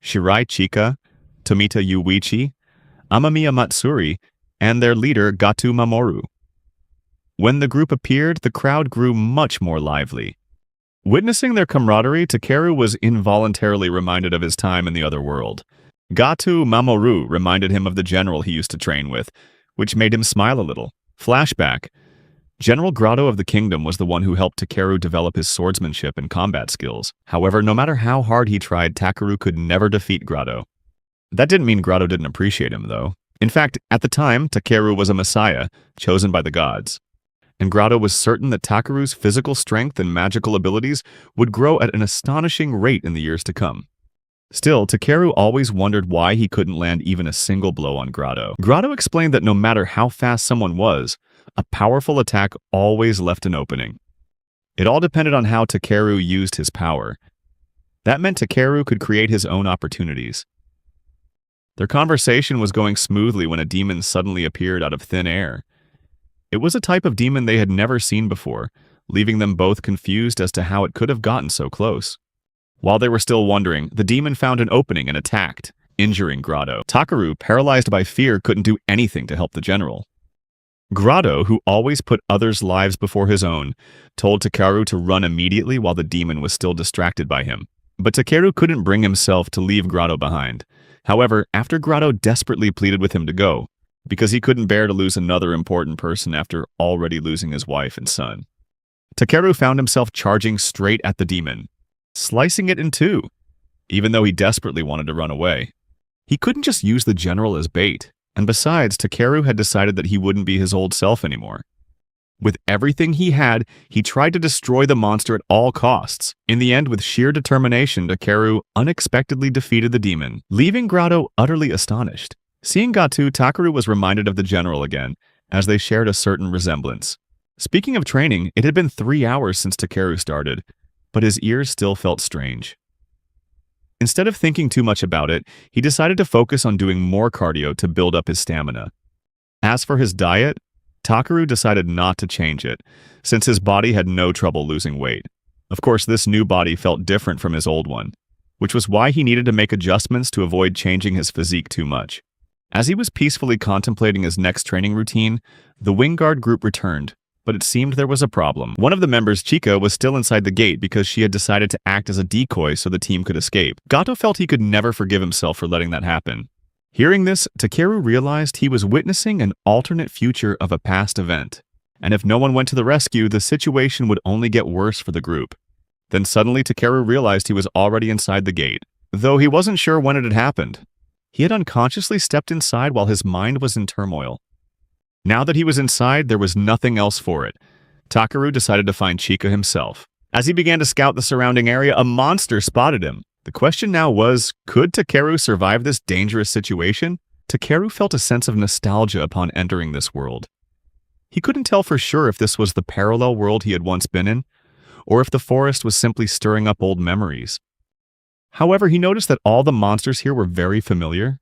Speaker 1: Shirai Chika, Tomita Yuichi, Amamiya Matsuri, and their leader Gatu Mamoru. When the group appeared, the crowd grew much more lively. Witnessing their camaraderie, Takeru was involuntarily reminded of his time in the other world. Gatu Mamoru reminded him of the general he used to train with, which made him smile a little. Flashback. General Grotto of the kingdom was the one who helped Takeru develop his swordsmanship and combat skills. However, no matter how hard he tried, Takeru could never defeat Grotto. That didn't mean Grotto didn't appreciate him, though. In fact, at the time, Takeru was a messiah, chosen by the gods. And Grotto was certain that Takeru's physical strength and magical abilities would grow at an astonishing rate in the years to come. Still, Takeru always wondered why he couldn't land even a single blow on Grotto. Grotto explained that no matter how fast someone was, a powerful attack always left an opening. It all depended on how Takeru used his power. That meant Takeru could create his own opportunities. Their conversation was going smoothly when a demon suddenly appeared out of thin air. It was a type of demon they had never seen before, leaving them both confused as to how it could have gotten so close. While they were still wondering, the demon found an opening and attacked, injuring Grotto. Takeru, paralyzed by fear, couldn't do anything to help the general. Grotto, who always put others' lives before his own, told Takeru to run immediately while the demon was still distracted by him. But Takeru couldn't bring himself to leave Grotto behind. However, after Grotto desperately pleaded with him to go, because he couldn't bear to lose another important person after already losing his wife and son, Takeru found himself charging straight at the demon, slicing it in two, even though he desperately wanted to run away. He couldn't just use the general as bait, and besides, Takeru had decided that he wouldn't be his old self anymore. With everything he had, he tried to destroy the monster at all costs. In the end, with sheer determination, Takeru unexpectedly defeated the demon, leaving Grotto utterly astonished. Seeing Gatu, Takeru was reminded of the general again, as they shared a certain resemblance. Speaking of training, it had been 3 hours since Takeru started, but his ears still felt strange. Instead of thinking too much about it, he decided to focus on doing more cardio to build up his stamina. As for his diet, Takaru decided not to change it, since his body had no trouble losing weight. Of course, this new body felt different from his old one, which was why he needed to make adjustments to avoid changing his physique too much. As he was peacefully contemplating his next training routine, the wing guard group returned, but it seemed there was a problem. One of the members, Chika, was still inside the gate because she had decided to act as a decoy so the team could escape. Gato felt he could never forgive himself for letting that happen. Hearing this, Takeru realized he was witnessing an alternate future of a past event, and if no one went to the rescue, the situation would only get worse for the group. Then suddenly Takeru realized he was already inside the gate, though he wasn't sure when it had happened. He had unconsciously stepped inside while his mind was in turmoil. Now that he was inside, there was nothing else for it. Takaru decided to find Chika himself. As he began to scout the surrounding area, a monster spotted him. The question now was, could Takeru survive this dangerous situation? Takeru felt a sense of nostalgia upon entering this world. He couldn't tell for sure if this was the parallel world he had once been in, or if the forest was simply stirring up old memories. However, he noticed that all the monsters here were very familiar.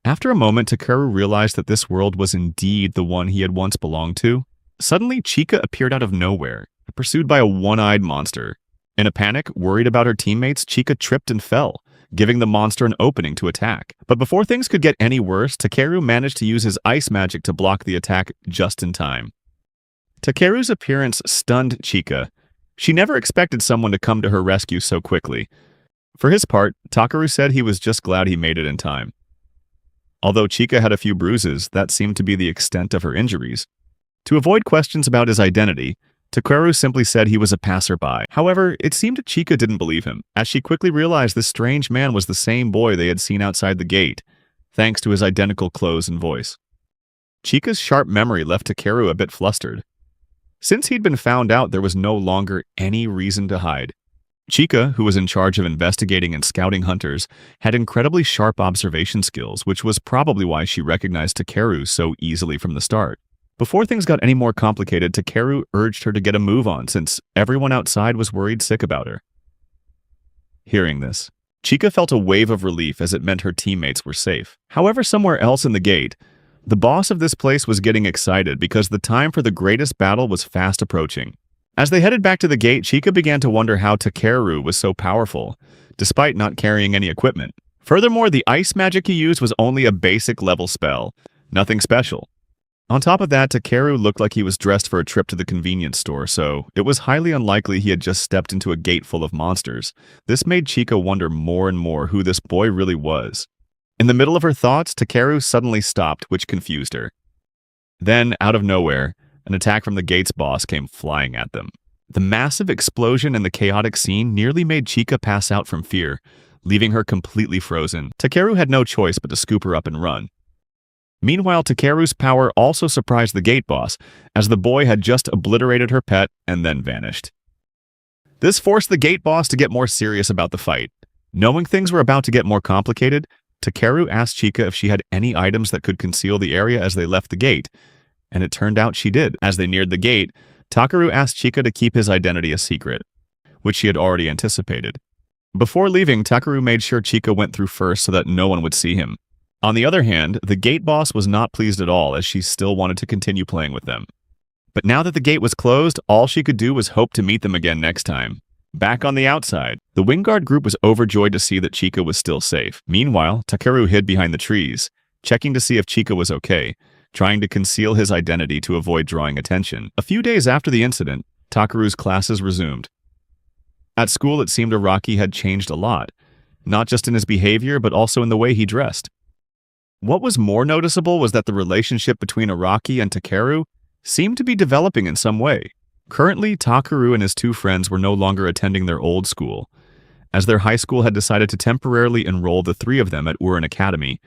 Speaker 1: After a moment, Takeru realized that this world was indeed the one he had once belonged to. Suddenly, Chika appeared out of nowhere, pursued by a one-eyed monster. In a panic, worried about her teammates, Chika tripped and fell, giving the monster an opening to attack. But before things could get any worse, Takeru managed to use his ice magic to block the attack just in time. Takeru's appearance stunned Chika. She never expected someone to come to her rescue so quickly. For his part, Takaru said he was just glad he made it in time. Although Chika had a few bruises, that seemed to be the extent of her injuries. To avoid questions about his identity, Takeru simply said he was a passerby. However, it seemed that Chika didn't believe him, as she quickly realized this strange man was the same boy they had seen outside the gate, thanks to his identical clothes and voice. Chika's sharp memory left Takeru a bit flustered. Since he'd been found out, there was no longer any reason to hide. Chika, who was in charge of investigating and scouting hunters, had incredibly sharp observation skills, which was probably why she recognized Takeru so easily from the start. Before things got any more complicated, Takeru urged her to get a move on since everyone outside was worried sick about her. Hearing this, Chika felt a wave of relief as it meant her teammates were safe. However, somewhere else in the gate, the boss of this place was getting excited because the time for the greatest battle was fast approaching. As they headed back to the gate, Chika began to wonder how Takeru was so powerful, despite not carrying any equipment. Furthermore, the ice magic he used was only a basic level spell, nothing special. On top of that, Takeru looked like he was dressed for a trip to the convenience store, so it was highly unlikely he had just stepped into a gate full of monsters. This made Chika wonder more and more who this boy really was. In the middle of her thoughts, Takeru suddenly stopped, which confused her. Then, out of nowhere, an attack from the gate's boss came flying at them. The massive explosion and the chaotic scene nearly made Chika pass out from fear, leaving her completely frozen. Takeru had no choice but to scoop her up and run. Meanwhile, Takeru's power also surprised the gate boss, as the boy had just obliterated her pet and then vanished. This forced the gate boss to get more serious about the fight. Knowing things were about to get more complicated, Takeru asked Chika if she had any items that could conceal the area as they left the gate, and it turned out she did. As they neared the gate, Takaru asked Chika to keep his identity a secret, which she had already anticipated. Before leaving, Takaru made sure Chika went through first so that no one would see him. On the other hand, the gate boss was not pleased at all, as she still wanted to continue playing with them. But now that the gate was closed, all she could do was hope to meet them again next time. Back on the outside, the Wingguard group was overjoyed to see that Chika was still safe. Meanwhile, Takeru hid behind the trees, checking to see if Chika was okay, trying to conceal his identity to avoid drawing attention. A few days after the incident, Takeru's classes resumed. At school, it seemed Araki had changed a lot, not just in his behavior, but also in the way he dressed. What was more noticeable was that the relationship between Araki and Takeru seemed to be developing in some way. Currently, Takeru and his two friends were no longer attending their old school, as their high school had decided to temporarily enroll the three of them at Uran Academy,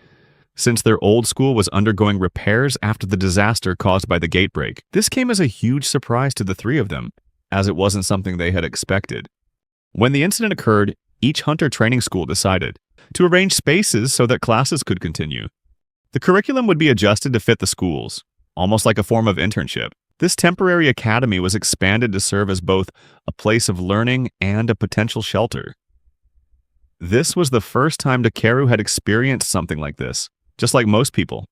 Speaker 1: since their old school was undergoing repairs after the disaster caused by the gate break. This came as a huge surprise to the three of them, as it wasn't something they had expected. When the incident occurred, each hunter training school decided to arrange spaces so that classes could continue. The curriculum would be adjusted to fit the schools, almost like a form of internship. This temporary academy was expanded to serve as both a place of learning and a potential shelter. This was the first time Takeru had experienced something like this, just like most people.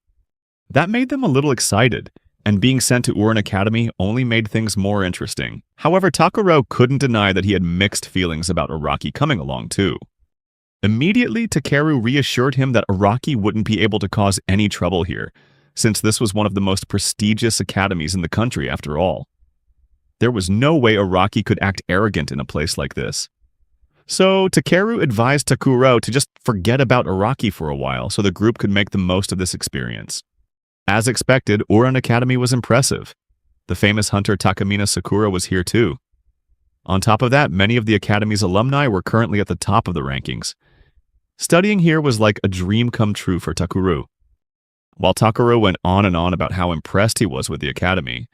Speaker 1: That made them a little excited, and being sent to Uran Academy only made things more interesting. However, Takuro couldn't deny that he had mixed feelings about Araki coming along too. Immediately, Takeru reassured him that Araki wouldn't be able to cause any trouble here, since this was one of the most prestigious academies in the country after all. There was no way Araki could act arrogant in a place like this. So, Takeru advised Takuro to just forget about Araki for a while so the group could make the most of this experience. As expected, Uran Academy was impressive. The famous hunter Takamina Sakura was here too. On top of that, many of the Academy's alumni were currently at the top of the rankings. Studying here was like a dream come true for Takuro. While Takuro went on and on about how impressed he was with the Academy,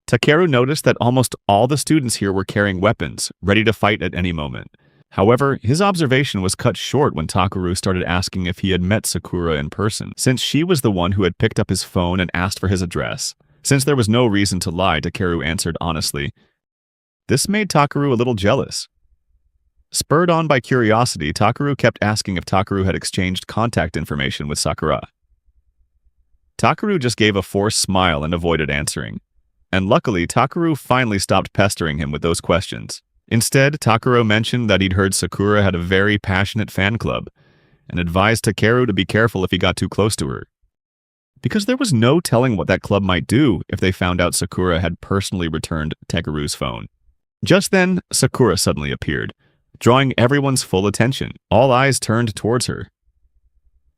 Speaker 1: Takeru noticed that almost all the students here were carrying weapons, ready to fight at any moment. However, his observation was cut short when Takuro started asking if he had met Sakura in person, since she was the one who had picked up his phone and asked for his address. Since there was no reason to lie, Takeru answered honestly. This made Takuro a little jealous. Spurred on by curiosity, Takuro kept asking if Takuro had exchanged contact information with Sakura. Takuro just gave a forced smile and avoided answering. And luckily, Takuro finally stopped pestering him with those questions. Instead, Takuro mentioned that he'd heard Sakura had a very passionate fan club, and advised Takeru to be careful if he got too close to her. Because there was no telling what that club might do if they found out Sakura had personally returned Takeru's phone. Just then, Sakura suddenly appeared, drawing everyone's full attention. All eyes turned towards her.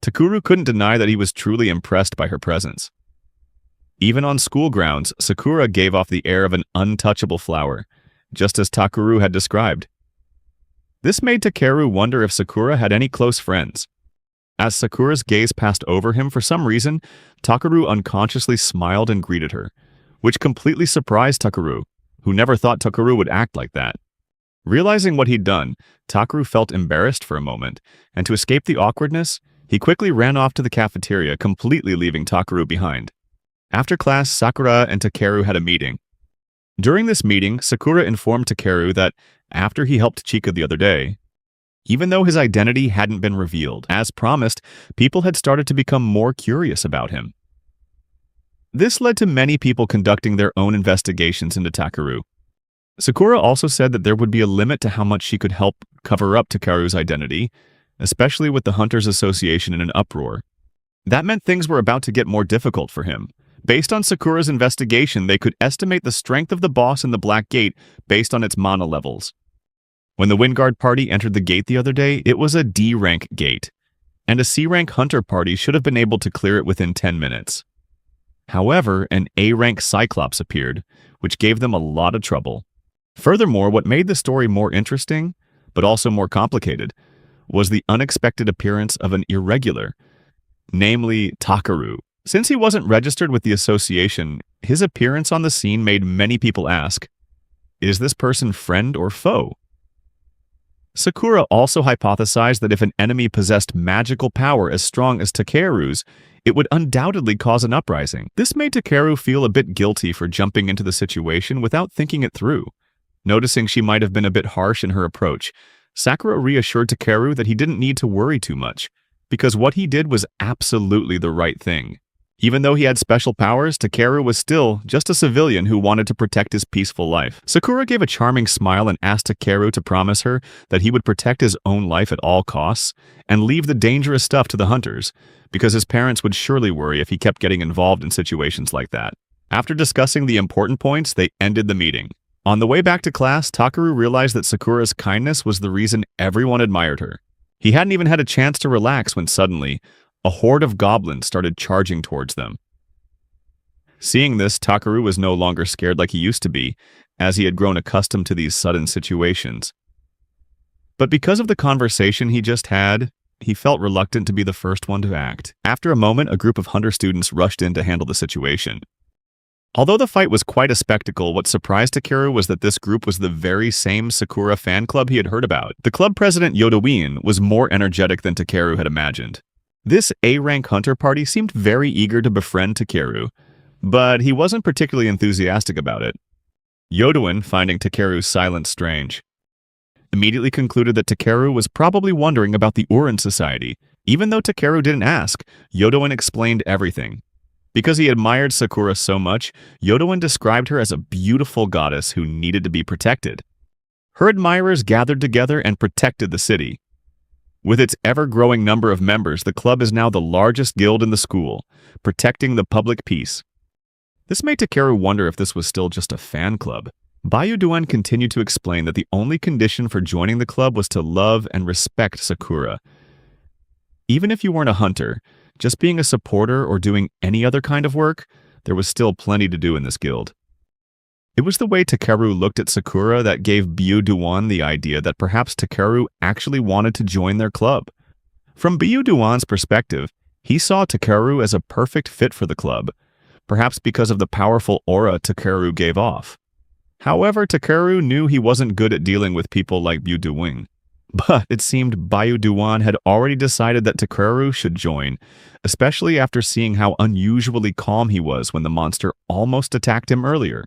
Speaker 1: Takuro couldn't deny that he was truly impressed by her presence. Even on school grounds, Sakura gave off the air of an untouchable flower, just as Takuro had described. This made Takeru wonder if Sakura had any close friends. As Sakura's gaze passed over him for some reason, Takuro unconsciously smiled and greeted her, which completely surprised Takuro, who never thought Takuro would act like that. Realizing what he'd done, Takuro felt embarrassed for a moment, and to escape the awkwardness, he quickly ran off to the cafeteria, completely leaving Takuro behind. After class, Sakura and Takeru had a meeting. During this meeting, Sakura informed Takeru that after he helped Chika the other day, even though his identity hadn't been revealed, as promised, people had started to become more curious about him. This led to many people conducting their own investigations into Takeru. Sakura also said that there would be a limit to how much she could help cover up Takeru's identity, especially with the Hunters Association in an uproar. That meant things were about to get more difficult for him. Based on Sakura's investigation, they could estimate the strength of the boss in the Black Gate based on its mana levels. When the Windguard party entered the gate the other day, it was a D-rank gate, and a C-rank hunter party should have been able to clear it within 10 minutes. However, an A-rank Cyclops appeared, which gave them a lot of trouble. Furthermore, what made the story more interesting, but also more complicated, was the unexpected appearance of an irregular, namely Takeru. Since he wasn't registered with the association, his appearance on the scene made many people ask, is this person friend or foe? Sakura also hypothesized that if an enemy possessed magical power as strong as Takeru's, it would undoubtedly cause an uprising. This made Takeru feel a bit guilty for jumping into the situation without thinking it through. Noticing she might have been a bit harsh in her approach, Sakura reassured Takeru that he didn't need to worry too much, because what he did was absolutely the right thing. Even though he had special powers, Takeru was still just a civilian who wanted to protect his peaceful life. Sakura gave a charming smile and asked Takeru to promise her that he would protect his own life at all costs and leave the dangerous stuff to the hunters, because his parents would surely worry if he kept getting involved in situations like that. After discussing the important points, they ended the meeting. On the way back to class, Takeru realized that Sakura's kindness was the reason everyone admired her. He hadn't even had a chance to relax when suddenly, a horde of goblins started charging towards them. Seeing this, Takeru was no longer scared like he used to be, as he had grown accustomed to these sudden situations. But because of the conversation he just had, he felt reluctant to be the first one to act. After a moment, a group of hunter students rushed in to handle the situation. Although the fight was quite a spectacle, what surprised Takeru was that this group was the very same Sakura fan club he had heard about. The club president Yoda was more energetic than Takeru had imagined. This A-rank hunter party seemed very eager to befriend Takeru, but he wasn't particularly enthusiastic about it. Yoda, finding Takeru's silence strange. immediately concluded that Takeru was probably wondering about the Uran Society. Even though Takeru didn't ask, Yodoin explained everything. Because he admired Sakura so much, Yodoin described her as a beautiful goddess who needed to be protected. Her admirers gathered together and protected the city. With its ever-growing number of members, the club is now the largest guild in the school, protecting the public peace. This made Takeru wonder if this was still just a fan club. Bayuduan continued to explain that the only condition for joining the club was to love and respect Sakura. Even if you weren't a hunter, just being a supporter or doing any other kind of work, there was still plenty to do in this guild. It was the way Takeru looked at Sakura that gave Bayuduan the idea that perhaps Takeru actually wanted to join their club. From Bayuduan's perspective, he saw Takeru as a perfect fit for the club, perhaps because of the powerful aura Takeru gave off. However, Takeru knew he wasn't good at dealing with people like Bayuduan. But it seemed Bayuduan had already decided that Takeru should join, especially after seeing how unusually calm he was when the monster almost attacked him earlier.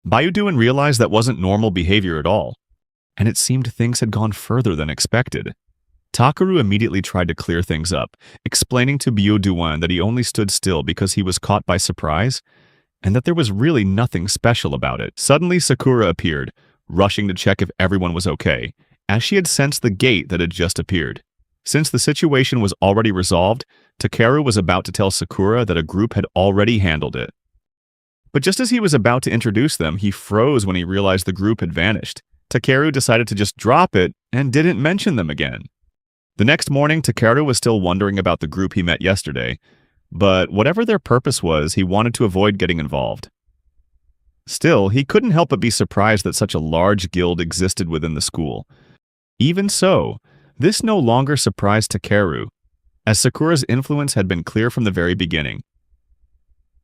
Speaker 1: Bayuduan realized that wasn't normal behavior at all, and it seemed things had gone further than expected. Takeru immediately tried to clear things up, explaining to Bayuduan that he only stood still because he was caught by surprise, and that there was really nothing special about it. Suddenly, Sakura appeared, rushing to check if everyone was okay, as she had sensed the gate that had just appeared. Since the situation was already resolved, Takeru was about to tell Sakura that a group had already handled it. But just as he was about to introduce them, he froze when he realized the group had vanished. Takeru decided to just drop it and didn't mention them again. The next morning, Takeru was still wondering about the group he met yesterday, but whatever their purpose was, he wanted to avoid getting involved. Still, he couldn't help but be surprised that such a large guild existed within the school. Even so, this no longer surprised Takeru, as Sakura's influence had been clear from the very beginning.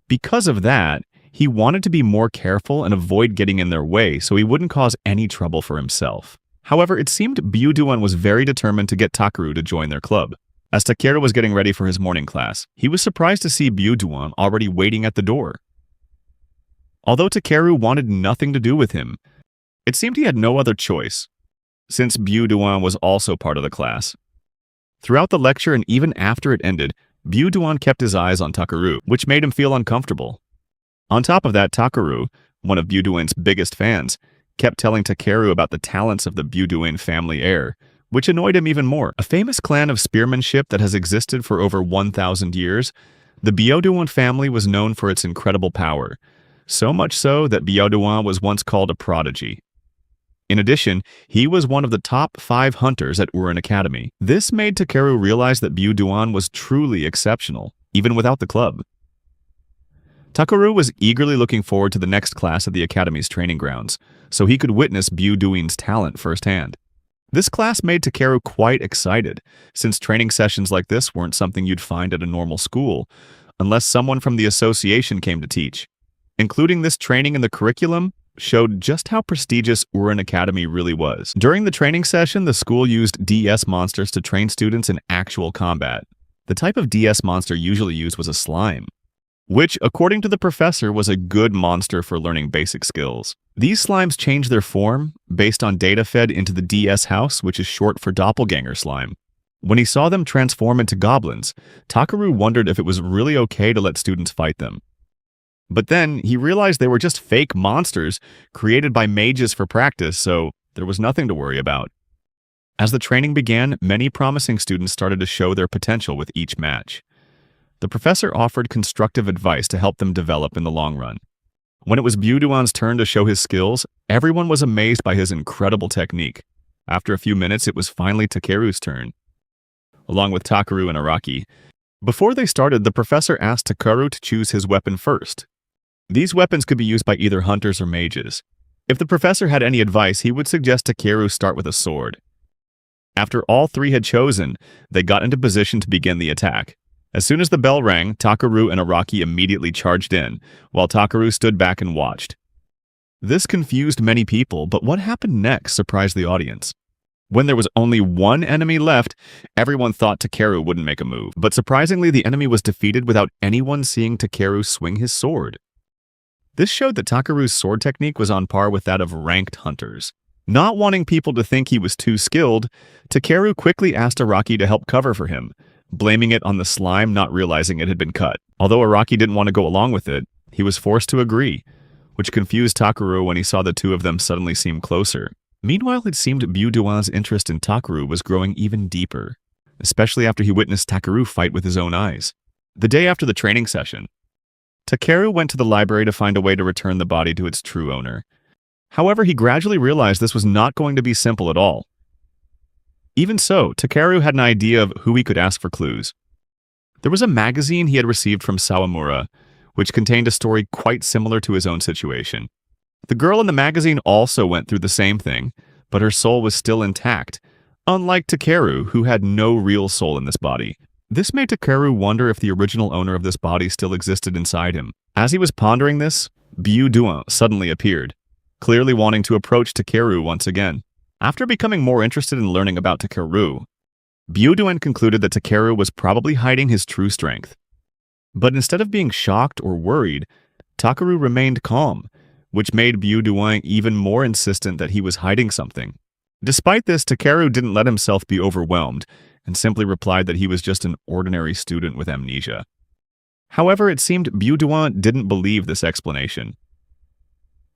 Speaker 1: Because of that, he wanted to be more careful and avoid getting in their way so he wouldn't cause any trouble for himself. However, it seemed Bayuduan was very determined to get Takeru to join their club. As Takeru was getting ready for his morning class, he was surprised to see Bayuduan already waiting at the door. Although Takeru wanted nothing to do with him, it seemed he had no other choice, since Bayuduan was also part of the class. Throughout the lecture and even after it ended, Bayuduan kept his eyes on Takeru, which made him feel uncomfortable. On top of that, Takeru, one of Bayuduan's biggest fans, kept telling Takeru about the talents of the Bayuduan family heir, which annoyed him even more. A famous clan of spearmanship that has existed for over 1,000 years, the Bayuduan family was known for its incredible power, so much so that Bayuduan was once called a prodigy. In addition, he was one of the top 5 hunters at Uran Academy. This made Takeru realize that Bayuduan was truly exceptional, even without the club. Takeru was eagerly looking forward to the next class at the Academy's training grounds, so he could witness Bayuduan's talent firsthand. This class made Takeru quite excited, since training sessions like this weren't something you'd find at a normal school, unless someone from the association came to teach. Including this training in the curriculum showed just how prestigious Uran Academy really was. During the training session, the school used DS monsters to train students in actual combat. The type of DS monster usually used was a slime, which, according to the professor, was a good monster for learning basic skills. These slimes change their form based on data fed into the DS house, which is short for doppelganger slime. When he saw them transform into goblins, Takeru wondered if it was really okay to let students fight them. But then he realized they were just fake monsters created by mages for practice, so there was nothing to worry about. As the training began, many promising students started to show their potential with each match. The professor offered constructive advice to help them develop in the long run. When it was Bayuduan's turn to show his skills, everyone was amazed by his incredible technique. After a few minutes, it was finally Takeru's turn, along with Takeru and Araki. Before they started, the professor asked Takeru to choose his weapon first. These weapons could be used by either hunters or mages. If the professor had any advice, he would suggest Takeru start with a sword. After all 3 had chosen, they got into position to begin the attack. As soon as the bell rang, Takeru and Araki immediately charged in, while Takeru stood back and watched. This confused many people, but what happened next surprised the audience. When there was only one enemy left, everyone thought Takeru wouldn't make a move. But surprisingly, the enemy was defeated without anyone seeing Takeru swing his sword. This showed that Takeru's sword technique was on par with that of ranked hunters. Not wanting people to think he was too skilled, Takeru quickly asked Araki to help cover for him, blaming it on the slime not realizing it had been cut. Although Araki didn't want to go along with it, he was forced to agree, which confused Takeru when he saw the two of them suddenly seem closer. Meanwhile, it seemed Byuduan's interest in Takeru was growing even deeper, especially after he witnessed Takeru fight with his own eyes. The day after the training session, Takeru went to the library to find a way to return the body to its true owner. However, he gradually realized this was not going to be simple at all. Even so, Takeru had an idea of who he could ask for clues. There was a magazine he had received from Sawamura, which contained a story quite similar to his own situation. The girl in the magazine also went through the same thing, but her soul was still intact, unlike Takeru, who had no real soul in this body. This made Takeru wonder if the original owner of this body still existed inside him. As he was pondering this, Byuduan suddenly appeared, clearly wanting to approach Takeru once again. After becoming more interested in learning about Takeru, Byuduan concluded that Takeru was probably hiding his true strength. But instead of being shocked or worried, Takeru remained calm, which made Byuduan even more insistent that he was hiding something. Despite this, Takeru didn't let himself be overwhelmed and simply replied that he was just an ordinary student with amnesia. However, it seemed Byuduan didn't believe this explanation.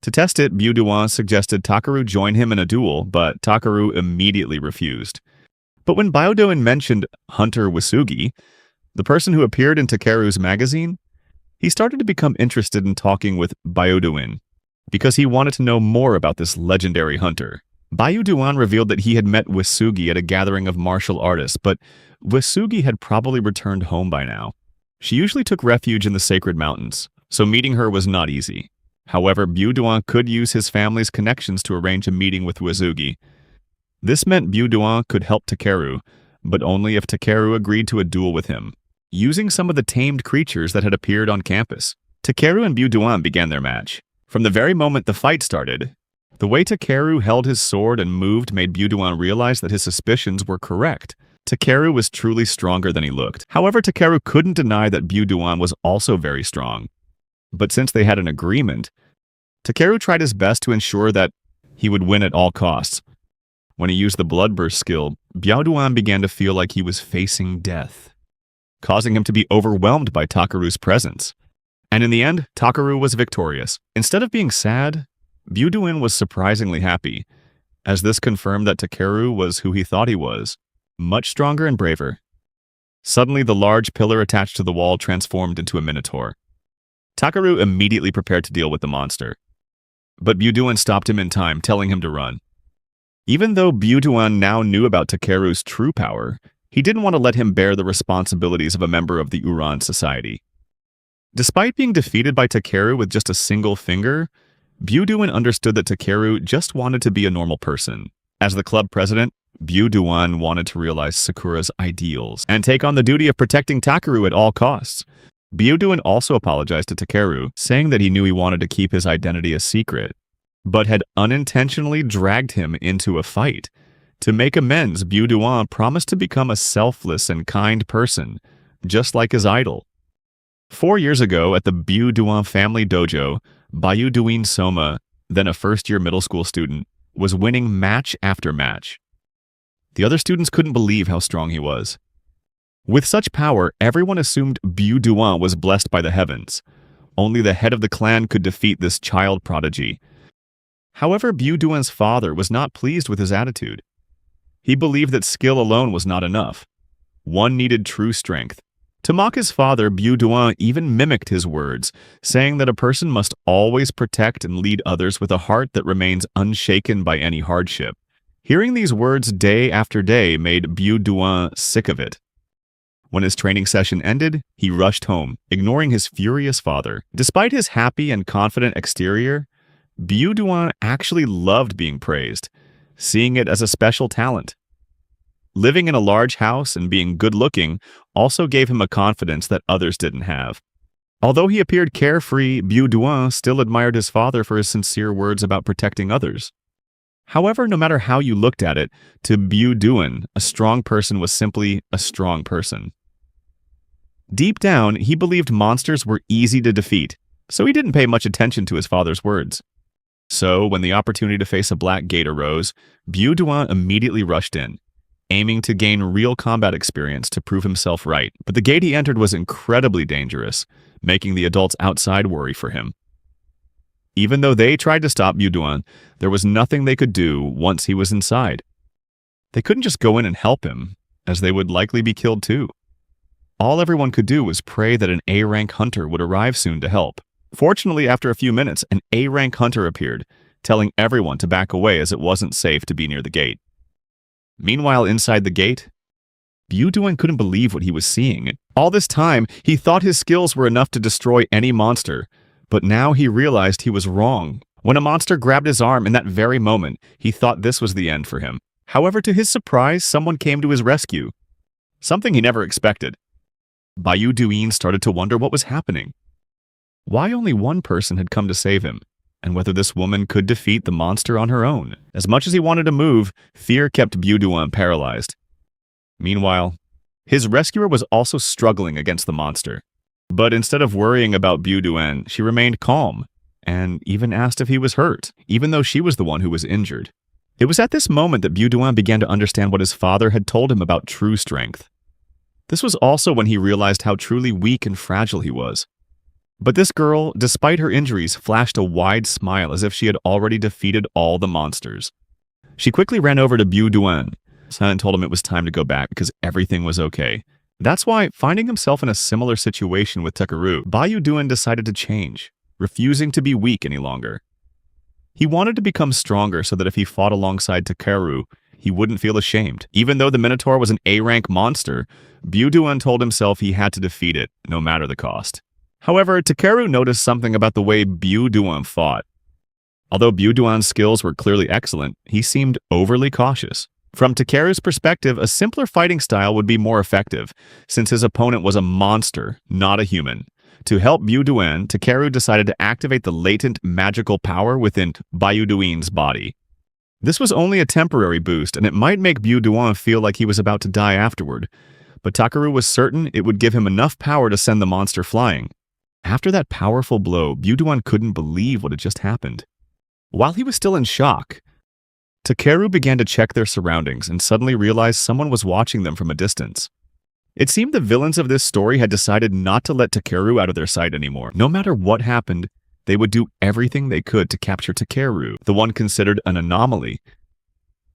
Speaker 1: To test it, Byuduan suggested Takeru join him in a duel, but Takeru immediately refused. But when Byuduan mentioned Hunter Wasugi, the person who appeared in Takeru's magazine, he started to become interested in talking with Byuduan because he wanted to know more about this legendary hunter. Byuduan revealed that he had met Wasugi at a gathering of martial artists, but Wasugi had probably returned home by now. She usually took refuge in the sacred mountains, so meeting her was not easy. However, Byuduan could use his family's connections to arrange a meeting with Wasugi. This meant Byuduan could help Takeru, but only if Takeru agreed to a duel with him, using some of the tamed creatures that had appeared on campus. Takeru and Byuduan began their match. From the very moment the fight started, the way Takeru held his sword and moved made Byuduan realize that his suspicions were correct. Takeru was truly stronger than he looked. However, Takeru couldn't deny that Byuduan was also very strong. But since they had an agreement, Takeru tried his best to ensure that he would win at all costs. When he used the Bloodburst skill, Byuduan began to feel like he was facing death, causing him to be overwhelmed by Takeru's presence. And in the end, Takeru was victorious. Instead of being sad, Byuduan was surprisingly happy, as this confirmed that Takeru was who he thought he was, much stronger and braver. Suddenly, the large pillar attached to the wall transformed into a minotaur. Takeru immediately prepared to deal with the monster, but Byuduan stopped him in time, telling him to run. Even though Byuduan now knew about Takeru's true power, he didn't want to let him bear the responsibilities of a member of the Uran society. Despite being defeated by Takeru with just a single finger, Byuduan understood that Takeru just wanted to be a normal person. As the club president, Byuduan wanted to realize Sakura's ideals and take on the duty of protecting Takeru at all costs. Byuduan also apologized to Takeru, saying that he knew he wanted to keep his identity a secret, but had unintentionally dragged him into a fight. To make amends, Byuduan promised to become a selfless and kind person, just like his idol. 4 years ago, at the Byuduan family dojo, Byuduin Soma, then a first-year middle school student, was winning match after match. The other students couldn't believe how strong he was. With such power, everyone assumed Byuduan was blessed by the heavens. Only the head of the clan could defeat this child prodigy. However, Byuduan's father was not pleased with his attitude. He believed that skill alone was not enough. One needed true strength. To mock his father, Byuduan even mimicked his words, saying that a person must always protect and lead others with a heart that remains unshaken by any hardship. Hearing these words day after day made Byuduan sick of it. When his training session ended, he rushed home, ignoring his furious father. Despite his happy and confident exterior, Byuduan actually loved being praised, seeing it as a special talent. Living in a large house and being good-looking also gave him a confidence that others didn't have. Although he appeared carefree, Byuduan still admired his father for his sincere words about protecting others. However, no matter how you looked at it, to Byuduan, a strong person was simply a strong person. Deep down, he believed monsters were easy to defeat, so he didn't pay much attention to his father's words. So, when the opportunity to face a black gate arose, Duan immediately rushed in, aiming to gain real combat experience to prove himself right. But the gate he entered was incredibly dangerous, making the adults outside worry for him. Even though they tried to stop Duan, there was nothing they could do once he was inside. They couldn't just go in and help him, as they would likely be killed too. All everyone could do was pray that an A-rank hunter would arrive soon to help. Fortunately, after a few minutes, an A-rank hunter appeared, telling everyone to back away as it wasn't safe to be near the gate. Meanwhile, inside the gate, Duan couldn't believe what he was seeing. All this time, he thought his skills were enough to destroy any monster, but now he realized he was wrong. When a monster grabbed his arm in that very moment, he thought this was the end for him. However, to his surprise, someone came to his rescue. Something he never expected. Duan started to wonder what was happening. Why only one person had come to save him, and whether this woman could defeat the monster on her own. As much as he wanted to move, fear kept Duan paralyzed. Meanwhile, his rescuer was also struggling against the monster. But instead of worrying about Duan, she remained calm, and even asked if he was hurt, even though she was the one who was injured. It was at this moment that Duan began to understand what his father had told him about true strength. This was also when he realized how truly weak and fragile he was. But this girl, despite her injuries, flashed a wide smile as if she had already defeated all the monsters. She quickly ran over to Duan and told him it was time to go back because everything was okay. That's why, finding himself in a similar situation with Takeru, Duan decided to change, refusing to be weak any longer. He wanted to become stronger so that if he fought alongside Takeru, he wouldn't feel ashamed. Even though the Minotaur was an A-rank monster, Duan told himself he had to defeat it, no matter the cost. However, Takeru noticed something about the way Duan fought. Although Duan's skills were clearly excellent, he seemed overly cautious. From Takeru's perspective, a simpler fighting style would be more effective, since his opponent was a monster, not a human. To help Duan, Takeru decided to activate the latent magical power within Duan's body. This was only a temporary boost, and it might make Duan feel like he was about to die afterward, but Takeru was certain it would give him enough power to send the monster flying. After that powerful blow, Duan couldn't believe what had just happened. While he was still in shock, Takeru began to check their surroundings and suddenly realized someone was watching them from a distance. It seemed the villains of this story had decided not to let Takeru out of their sight anymore. No matter what happened, they would do everything they could to capture Takeru, the one considered an anomaly.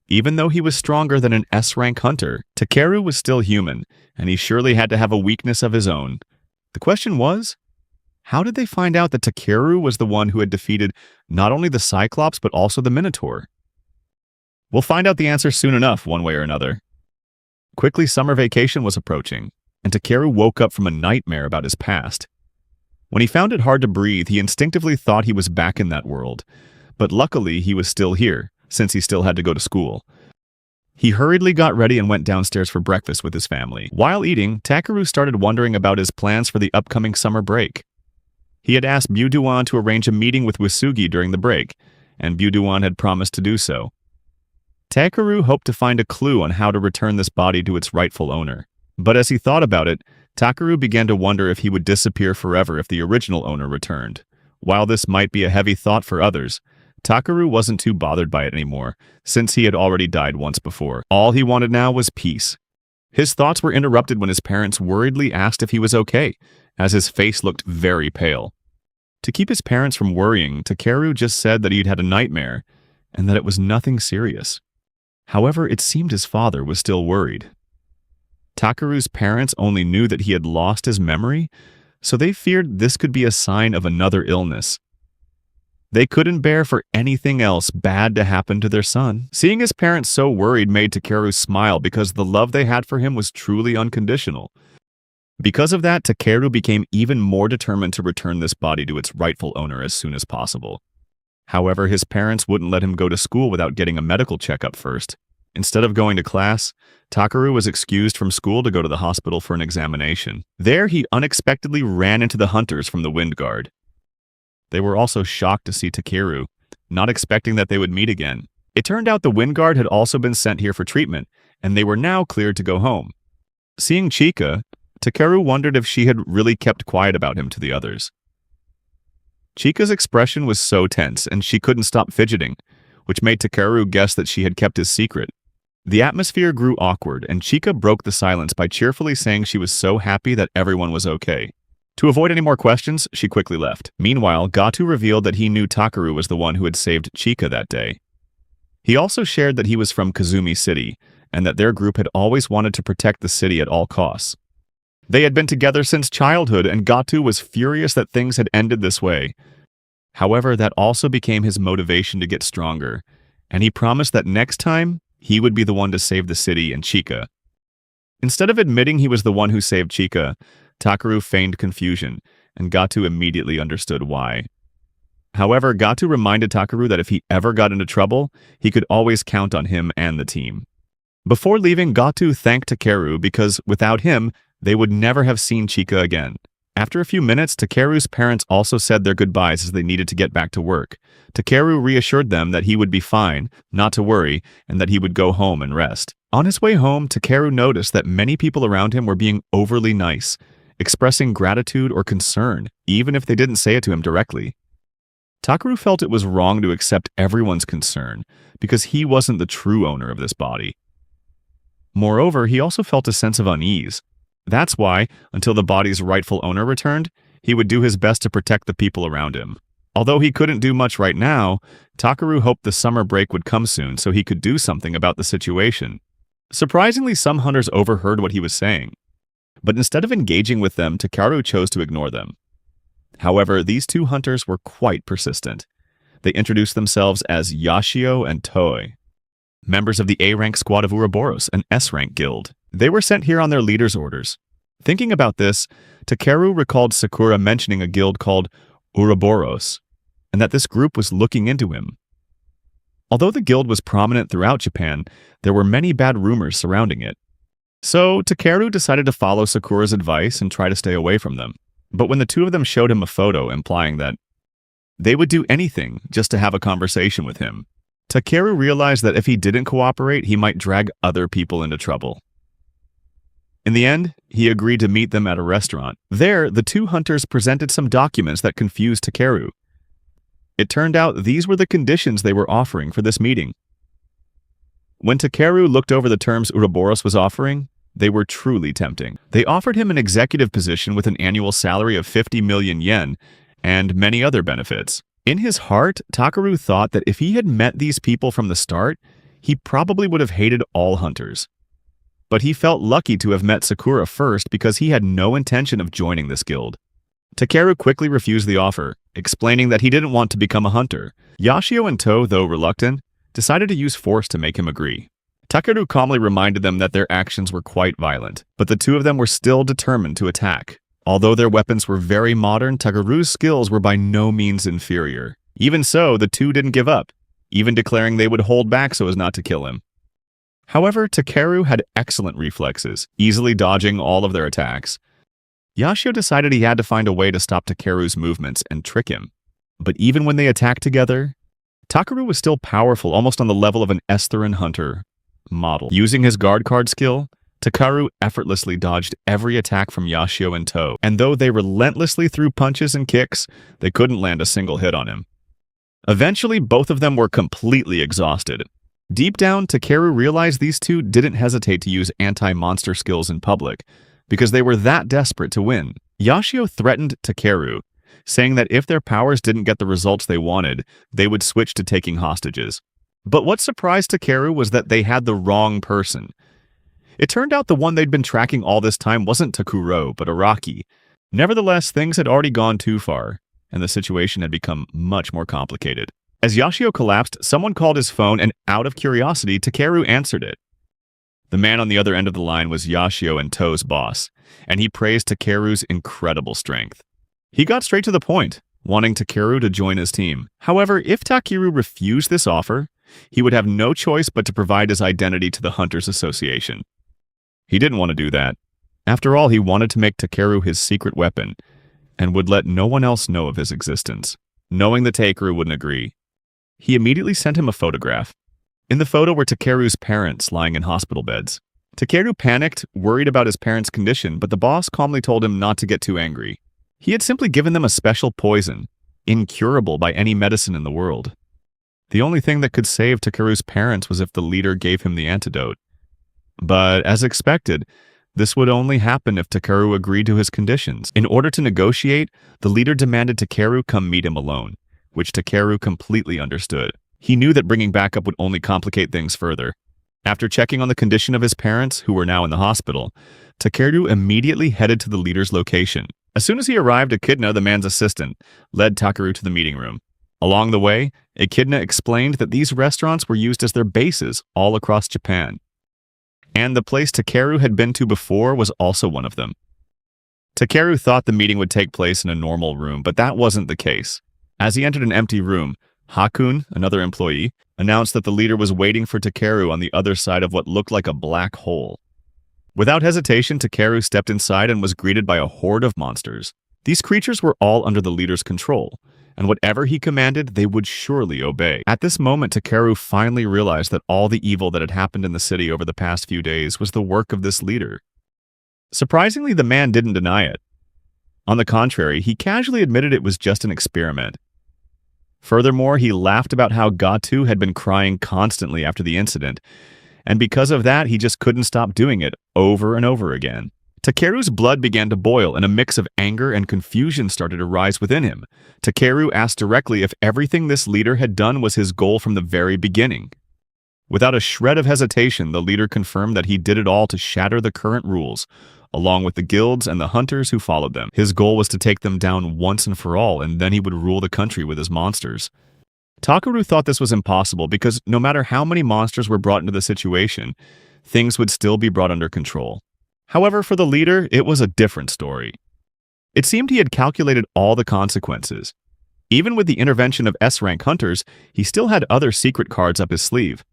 Speaker 1: Even though he was stronger than an S-rank hunter, Takeru was still human, and he surely had to have a weakness of his own. The question was, how did they find out that Takeru was the one who had defeated not only the Cyclops but also the Minotaur? We'll find out the answer soon enough, one way or another. Quickly, summer vacation was approaching, and Takeru woke up from a nightmare about his past. When he found it hard to breathe, he instinctively thought he was back in that world, but luckily he was still here, since he still had to go to school. He hurriedly got ready and went downstairs for breakfast with his family. While eating, Takeru started wondering about his plans for the upcoming summer break. He had asked Duan to arrange a meeting with Wisugi during the break, and Duan had promised to do so. Takeru hoped to find a clue on how to return this body to its rightful owner. But as he thought about it, Takeru began to wonder if he would disappear forever if the original owner returned. While this might be a heavy thought for others, Takeru wasn't too bothered by it anymore, since he had already died once before. All he wanted now was peace. His thoughts were interrupted when his parents worriedly asked if he was okay, as his face looked very pale. To keep his parents from worrying, Takeru just said that he'd had a nightmare, and that it was nothing serious. However, it seemed his father was still worried. Takeru's parents only knew that he had lost his memory, so they feared this could be a sign of another illness. They couldn't bear for anything else bad to happen to their son. Seeing his parents so worried made Takeru smile because the love they had for him was truly unconditional. Because of that, Takeru became even more determined to return this body to its rightful owner as soon as possible. However, his parents wouldn't let him go to school without getting a medical checkup first. Instead of going to class, Takeru was excused from school to go to the hospital for an examination. There, he unexpectedly ran into the hunters from the Wind Guard. They were also shocked to see Takeru, not expecting that they would meet again. It turned out the Wind Guard had also been sent here for treatment, and they were now cleared to go home. Seeing Chika, Takeru wondered if she had really kept quiet about him to the others. Chika's expression was so tense, and she couldn't stop fidgeting, which made Takeru guess that she had kept his secret. The atmosphere grew awkward, and Chika broke the silence by cheerfully saying she was so happy that everyone was okay. To avoid any more questions, she quickly left. Meanwhile, Gatu revealed that he knew Takeru was the one who had saved Chika that day. He also shared that he was from Kazumi City, and that their group had always wanted to protect the city at all costs. They had been together since childhood, and Gatu was furious that things had ended this way. However, that also became his motivation to get stronger, and he promised that next time, he would be the one to save the city and Chika. Instead of admitting he was the one who saved Chika, Takeru feigned confusion, and Gatu immediately understood why. However, Gatu reminded Takeru that if he ever got into trouble, he could always count on him and the team. Before leaving, Gatu thanked Takeru because, without him, they would never have seen Chika again. After a few minutes, Takeru's parents also said their goodbyes as they needed to get back to work. Takeru reassured them that he would be fine, not to worry, and that he would go home and rest. On his way home, Takeru noticed that many people around him were being overly nice, expressing gratitude or concern, even if they didn't say it to him directly. Takeru felt it was wrong to accept everyone's concern, because he wasn't the true owner of this body. Moreover, he also felt a sense of unease. That's why, until the body's rightful owner returned, he would do his best to protect the people around him. Although he couldn't do much right now, Takeru hoped the summer break would come soon so he could do something about the situation. Surprisingly, some hunters overheard what he was saying. But instead of engaging with them, Takeru chose to ignore them. However, these two hunters were quite persistent. They introduced themselves as Yashio and Toi, members of the A-rank squad of Ouroboros, an S-rank guild. They were sent here on their leader's orders. Thinking about this, Takeru recalled Sakura mentioning a guild called Ouroboros, and that this group was looking into him. Although the guild was prominent throughout Japan, there were many bad rumors surrounding it. So, Takeru decided to follow Sakura's advice and try to stay away from them. But when the two of them showed him a photo implying that they would do anything just to have a conversation with him, Takeru realized that if he didn't cooperate, he might drag other people into trouble. In the end, he agreed to meet them at a restaurant. There, the two hunters presented some documents that confused Takeru. It turned out these were the conditions they were offering for this meeting. When Takeru looked over the terms Ouroboros was offering, they were truly tempting. They offered him an executive position with an annual salary of 50 million yen and many other benefits. In his heart, Takeru thought that if he had met these people from the start, he probably would have hated all hunters. But he felt lucky to have met Sakura first because he had no intention of joining this guild. Takeru quickly refused the offer, explaining that he didn't want to become a hunter. Yashio and To, though reluctant, decided to use force to make him agree. Takeru calmly reminded them that their actions were quite violent, but the two of them were still determined to attack. Although their weapons were very modern, Takeru's skills were by no means inferior. Even so, the two didn't give up, even declaring they would hold back so as not to kill him. However, Takeru had excellent reflexes, easily dodging all of their attacks. Yashio decided he had to find a way to stop Takeru's movements and trick him. But even when they attacked together, Takeru was still powerful, almost on the level of an Estherin hunter model. Using his guard card skill, Takeru effortlessly dodged every attack from Yashio and To, and though they relentlessly threw punches and kicks, they couldn't land a single hit on him. Eventually, both of them were completely exhausted. Deep down, Takeru realized these two didn't hesitate to use anti-monster skills in public, because they were that desperate to win. Yashio threatened Takeru, saying that if their powers didn't get the results they wanted, they would switch to taking hostages. But what surprised Takeru was that they had the wrong person. It turned out the one they'd been tracking all this time wasn't Takuro, but Araki. Nevertheless, things had already gone too far, and the situation had become much more complicated. As Yashio collapsed, someone called his phone, and out of curiosity, Takeru answered it. The man on the other end of the line was Yashio and To's boss, and he praised Takeru's incredible strength. He got straight to the point, wanting Takeru to join his team. However, if Takeru refused this offer, he would have no choice but to provide his identity to the Hunters Association. He didn't want to do that. After all, he wanted to make Takeru his secret weapon, and would let no one else know of his existence. Knowing that Takeru wouldn't agree, he immediately sent him a photograph. In the photo were Takeru's parents lying in hospital beds. Takeru panicked, worried about his parents' condition, but the boss calmly told him not to get too angry. He had simply given them a special poison. incurable by any medicine in the world. The only thing that could save Takeru's parents was if the leader gave him the antidote. But as expected, this would only happen if Takeru agreed to his conditions. In order to negotiate, the leader demanded Takeru come meet him alone, which Takeru completely understood. He knew that bringing backup would only complicate things further. After checking on the condition of his parents, who were now in the hospital, Takeru immediately headed to the leader's location. As soon as he arrived, Echidna, the man's assistant, led Takeru to the meeting room. Along the way, Echidna explained that these restaurants were used as their bases all across Japan. And the place Takeru had been to before was also one of them. Takeru thought the meeting would take place in a normal room, but that wasn't the case. As he entered an empty room, Hakun, another employee, announced that the leader was waiting for Takeru on the other side of what looked like a black hole. Without hesitation, Takeru stepped inside and was greeted by a horde of monsters. These creatures were all under the leader's control, and whatever he commanded, they would surely obey. At this moment, Takeru finally realized that all the evil that had happened in the city over the past few days was the work of this leader. Surprisingly, the man didn't deny it. On the contrary, he casually admitted it was just an experiment. Furthermore, he laughed about how Gatu had been crying constantly after the incident, and because of that, he just couldn't stop doing it over and over again. Takeru's blood began to boil, and a mix of anger and confusion started to rise within him. Takeru asked directly if everything this leader had done was his goal from the very beginning. Without a shred of hesitation, the leader confirmed that he did it all to shatter the current rules, along with the guilds and the hunters who followed them. His goal was to take them down once and for all, and then he would rule the country with his monsters. Takeru thought this was impossible because no matter how many monsters were brought into the situation, things would still be brought under control. However, for the leader, it was a different story. It seemed he had calculated all the consequences. Even with the intervention of S-rank hunters, he still had other secret cards up his sleeve.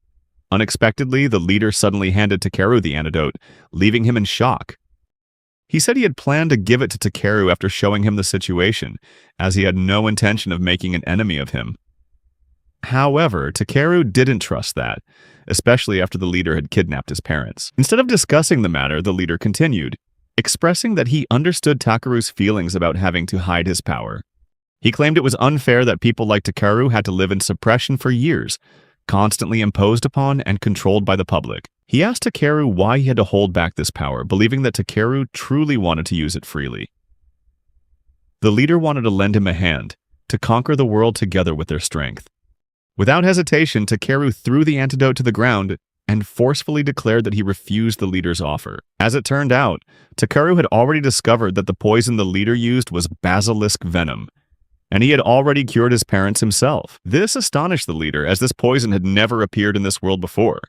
Speaker 1: Unexpectedly, the leader suddenly handed Takeru the antidote, leaving him in shock. He said he had planned to give it to Takeru after showing him the situation, as he had no intention of making an enemy of him. However, Takeru didn't trust that, especially after the leader had kidnapped his parents. Instead of discussing the matter, the leader continued, expressing that he understood Takeru's feelings about having to hide his power. He claimed it was unfair that people like Takeru had to live in suppression for years, constantly imposed upon and controlled by the public. He asked Takeru why he had to hold back this power, believing that Takeru truly wanted to use it freely. The leader wanted to lend him a hand, to conquer the world together with their strength. Without hesitation, Takeru threw the antidote to the ground and forcefully declared that he refused the leader's offer. As it turned out, Takeru had already discovered that the poison the leader used was basilisk venom, and he had already cured his parents himself. This astonished the leader, as this poison had never appeared in this world before,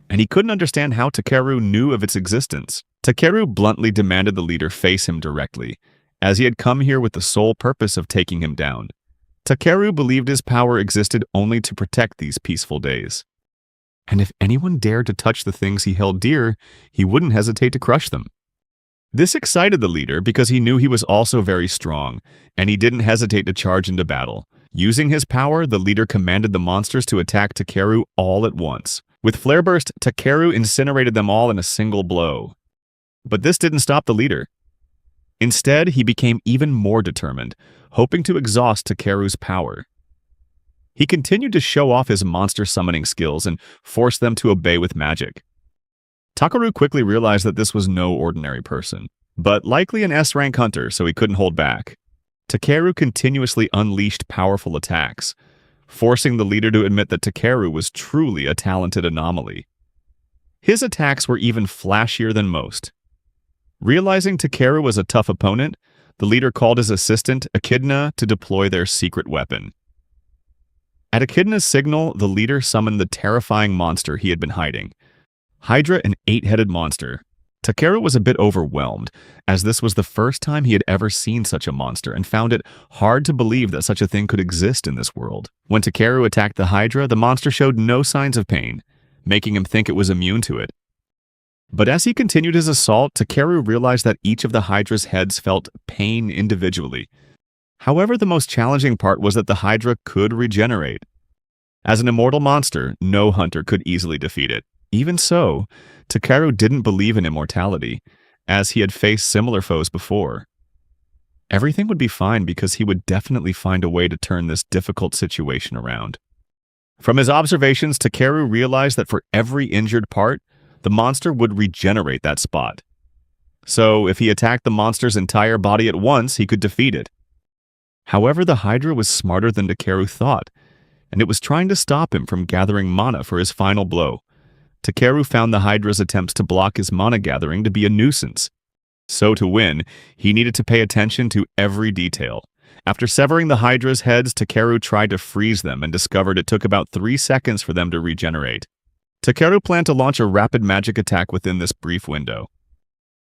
Speaker 1: and he couldn't understand how Takeru knew of its existence. Takeru bluntly demanded the leader face him directly, as he had come here with the sole purpose of taking him down. Takeru believed his power existed only to protect these peaceful days. And if anyone dared to touch the things he held dear, he wouldn't hesitate to crush them. This excited the leader because he knew he was also very strong, and he didn't hesitate to charge into battle. Using his power, the leader commanded the monsters to attack Takeru all at once. With Flare Burst, Takeru incinerated them all in a single blow. But this didn't stop the leader. Instead, he became even more determined, hoping to exhaust Takeru's power. He continued to show off his monster summoning skills and force them to obey with magic. Takeru quickly realized that this was no ordinary person, but likely an S-rank hunter, so he couldn't hold back. Takeru continuously unleashed powerful attacks, forcing the leader to admit that Takeru was truly a talented anomaly. His attacks were even flashier than most. Realizing Takeru was a tough opponent, the leader called his assistant, Echidna, to deploy their secret weapon. At Echidna's signal, the leader summoned the terrifying monster he had been hiding. Hydra, an 8-headed monster. Takeru was a bit overwhelmed, as this was the first time he had ever seen such a monster and found it hard to believe that such a thing could exist in this world. When Takeru attacked the Hydra, the monster showed no signs of pain, making him think it was immune to it. But as he continued his assault, Takeru realized that each of the Hydra's heads felt pain individually. However, the most challenging part was that the Hydra could regenerate. As an immortal monster, no hunter could easily defeat it. Even so, Takeru didn't believe in immortality, as he had faced similar foes before. everything would be fine because he would definitely find a way to turn this difficult situation around. From his observations, Takeru realized that for every injured part, the monster would regenerate that spot. So, if he attacked the monster's entire body at once, he could defeat it. However, the Hydra was smarter than Takeru thought, and it was trying to stop him from gathering mana for his final blow. Takeru found the Hydra's attempts to block his mana gathering to be a nuisance. So to win, he needed to pay attention to every detail. After severing the Hydra's heads, Takeru tried to freeze them and discovered it took about 3 seconds for them to regenerate. Takeru planned to launch a rapid magic attack within this brief window.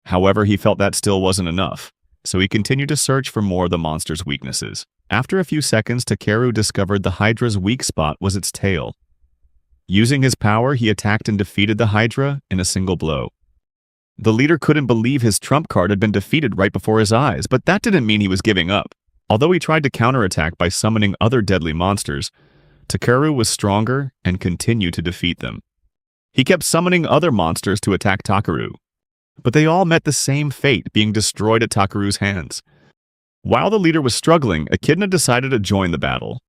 Speaker 1: However, he felt that still wasn't enough, so he continued to search for more of the monster's weaknesses. After a few seconds, Takeru discovered the Hydra's weak spot was its tail. Using his power, he attacked and defeated the Hydra in a single blow. The leader couldn't believe his trump card had been defeated right before his eyes, but that didn't mean he was giving up. Although he tried to counterattack by summoning other deadly monsters, Takeru was stronger and continued to defeat them. He kept summoning other monsters to attack Takeru, but they all met the same fate, being destroyed at Takeru's hands. While the leader was struggling, Echidna decided to join the battle.